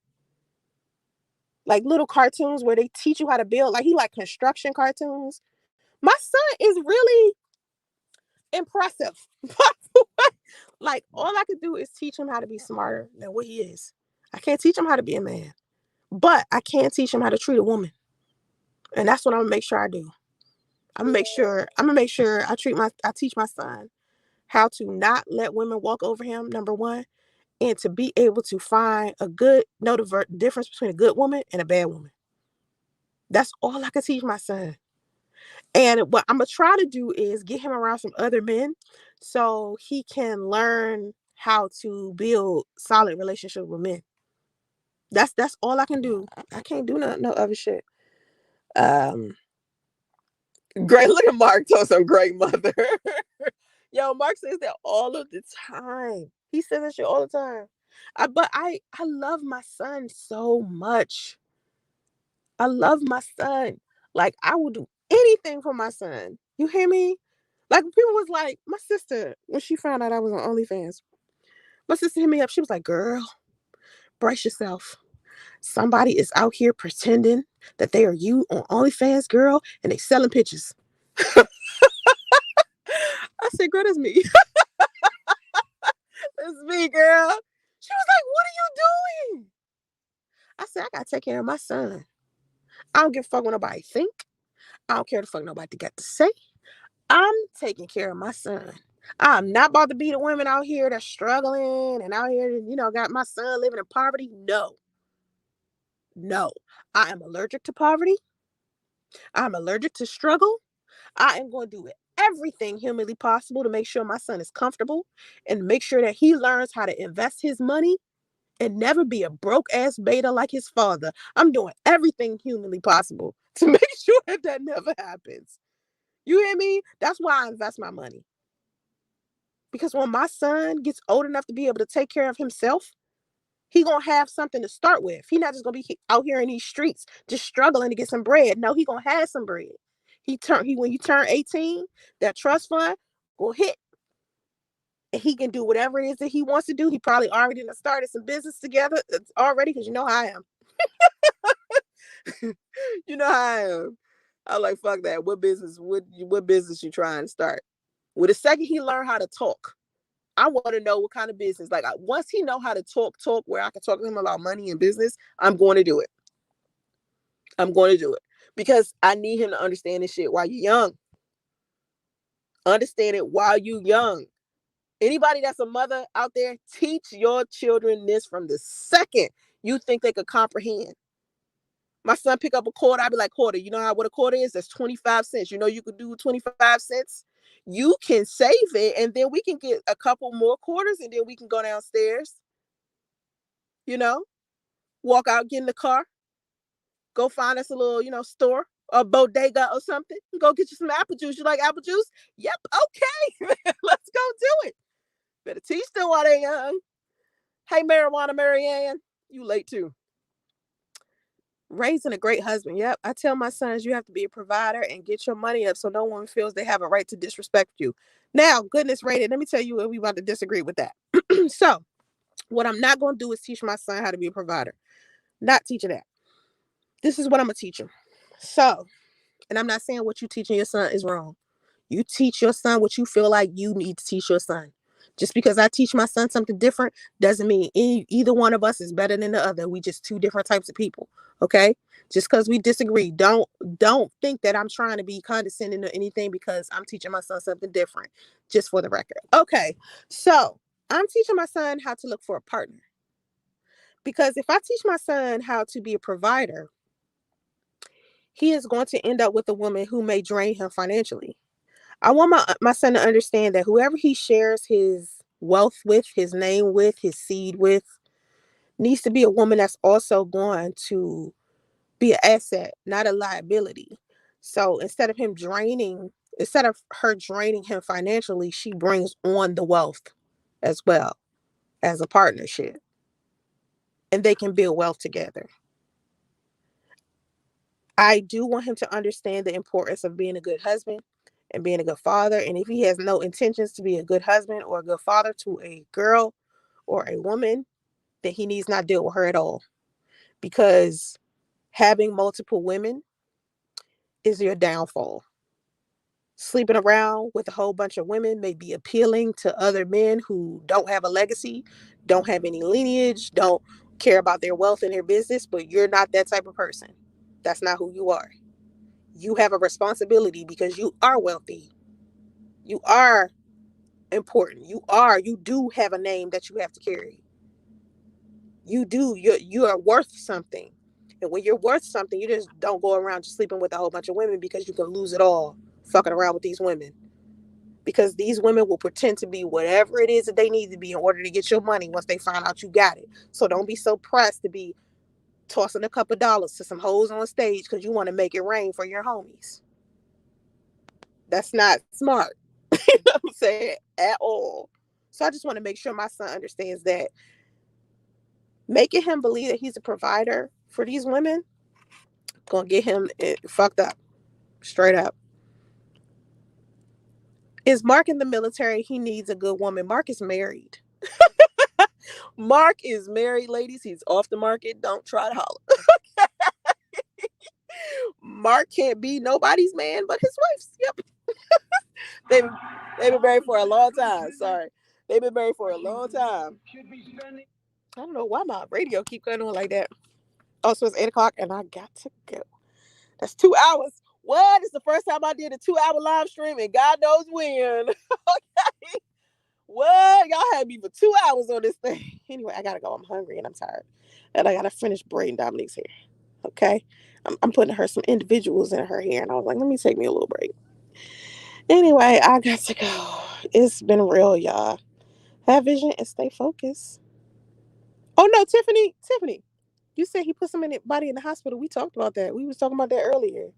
like little cartoons where they teach you how to build. Like, he like construction cartoons. My son is really impressive. Like, all I could do is teach him how to be smarter than what he is. I can't teach him how to be a man. But I can teach him how to treat a woman. And that's what I'm gonna make sure I do. I'm gonna make sure I teach my son how to not let women walk over him, number one, and to be able to find a good know the difference between a good woman and a bad woman. That's all I can teach my son. And what I'm gonna try to do is get him around some other men so he can learn how to build solid relationships with men. That's all I can do. I can't do no other shit. Um Great. Look at Mark told some great mother. Yo, Mark says that all of the time. He says that shit all the time. But I love my son so much. I love my son. Like I will do anything for my son. You hear me? Like people was like, my sister, when she found out I was on OnlyFans, my sister hit me up. She was like, girl, brace yourself. Somebody is out here pretending that they are you on OnlyFans, girl, and they selling pictures. I said, girl, that's me. That's me, girl. She was like, what are you doing? I said, I gotta take care of my son. I don't give a fuck what nobody think. I don't care the fuck nobody got to say. I'm taking care of my son. I'm not about to be the women out here that's struggling and out here, got my son living in poverty. No, no. I am allergic to poverty. I'm allergic to struggle. I am going to do everything humanly possible to make sure my son is comfortable and make sure that he learns how to invest his money and never be a broke ass beta like his father. I'm doing everything humanly possible to make sure that never happens. You hear me? That's why I invest my money. Because when my son gets old enough to be able to take care of himself, he gonna have something to start with. He not just gonna be out here in these streets just struggling to get some bread. No, he gonna have some bread. When you turn 18, that trust fund will hit, and he can do whatever it is that he wants to do. He probably already done started some business together already, because you know how I am. You know how I am. I like fuck that. What business you trying to start? Well, the second he learn how to talk, I want to know what kind of business. Like once he know how to talk where I can talk to him about money and business, I'm going to do it. I'm going to do it because I need him to understand this shit while you're young. Understand it while you're young. Anybody that's a mother out there, teach your children this from the second you think they could comprehend. My son pick up a quarter, I'd be like, quarter, you know what a quarter is? That's 25 cents. You know you could do 25 cents. You can save it, and then we can get a couple more quarters, and then we can go downstairs, you know, walk out, get in the car, go find us a little, store, a bodega or something. Go get you some apple juice. You like apple juice? Yep. Okay. Let's go do it. Better teach them while they're young. Hey, marijuana, Marianne, you late too. Raising a great husband. Yep. I tell my sons you have to be a provider and get your money up so no one feels they have a right to disrespect you. Now, goodness rated, let me tell you what we about to disagree with that. So, what I'm not going to do is teach my son how to be a provider. Not teaching that. This is what I'm going to teach him. So, and I'm not saying what you teaching your son is wrong. You teach your son what you feel like you need to teach your son. Just because I teach my son something different doesn't mean either one of us is better than the other. We just two different types of people. Okay? Just because we disagree, don't think that I'm trying to be condescending or anything because I'm teaching my son something different. Just for the record. Okay. So I'm teaching my son how to look for a partner. Because if I teach my son how to be a provider, he is going to end up with a woman who may drain him financially. I want my son to understand that whoever he shares his wealth with, his name with, his seed with, needs to be a woman that's also going to be an asset, not a liability. So instead of her draining him financially, she brings on the wealth as well as a partnership, and they can build wealth together. I do want him to understand the importance of being a good husband and being a good father. And if he has no intentions to be a good husband or a good father to a girl or a woman, then he needs not deal with her at all. Because having multiple women is your downfall. Sleeping around with a whole bunch of women may be appealing to other men who don't have a legacy, don't have any lineage, don't care about their wealth and their business, but you're not that type of person. That's not who you are. You have a responsibility because you are wealthy. You are important. You do have a name that you have to carry. You do. You are worth something. And when you're worth something, you just don't go around just sleeping with a whole bunch of women because you can lose it all fucking around with these women. Because these women will pretend to be whatever it is that they need to be in order to get your money once they find out you got it. So don't be so pressed to be tossing a couple dollars to some hoes on stage because you want to make it rain for your homies. That's not smart. You know what I'm saying? At all. So I just want to make sure my son understands that making him believe that he's a provider for these women gonna get him fucked up. Straight up. Is Mark in the military? He needs a good woman. Mark is married. Mark is married, ladies. He's off the market. Don't try to holler. Mark can't be nobody's man but his wife's. Yep. they've, they've been married for a long time. Sorry. They've been married for a long time. I don't know why my radio keep going on like that. Oh, so it's 8 o'clock and I got to go. That's 2 hours. What? It's the first time I did a 2 hour live stream and God knows when. Okay. What? Y'all had me for 2 hours on this thing. Anyway, I gotta go. I'm hungry and I'm tired. And I gotta finish braiding Dominique's hair. Okay? I'm putting her some individuals in her hair. And I was like, let me take me a little break. Anyway, I got to go. It's been real, y'all. Have vision and stay focused. Oh no, Tiffany, you said he put somebody in the hospital. We talked about that. We was talking about that earlier.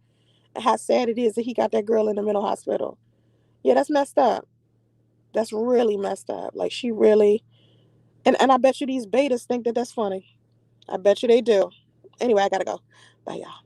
How sad it is that he got that girl in the mental hospital. Yeah, that's messed up. That's really messed up. Like she really, and I bet you these betas think that that's funny. I bet you they do. Anyway, I gotta go. Bye, y'all.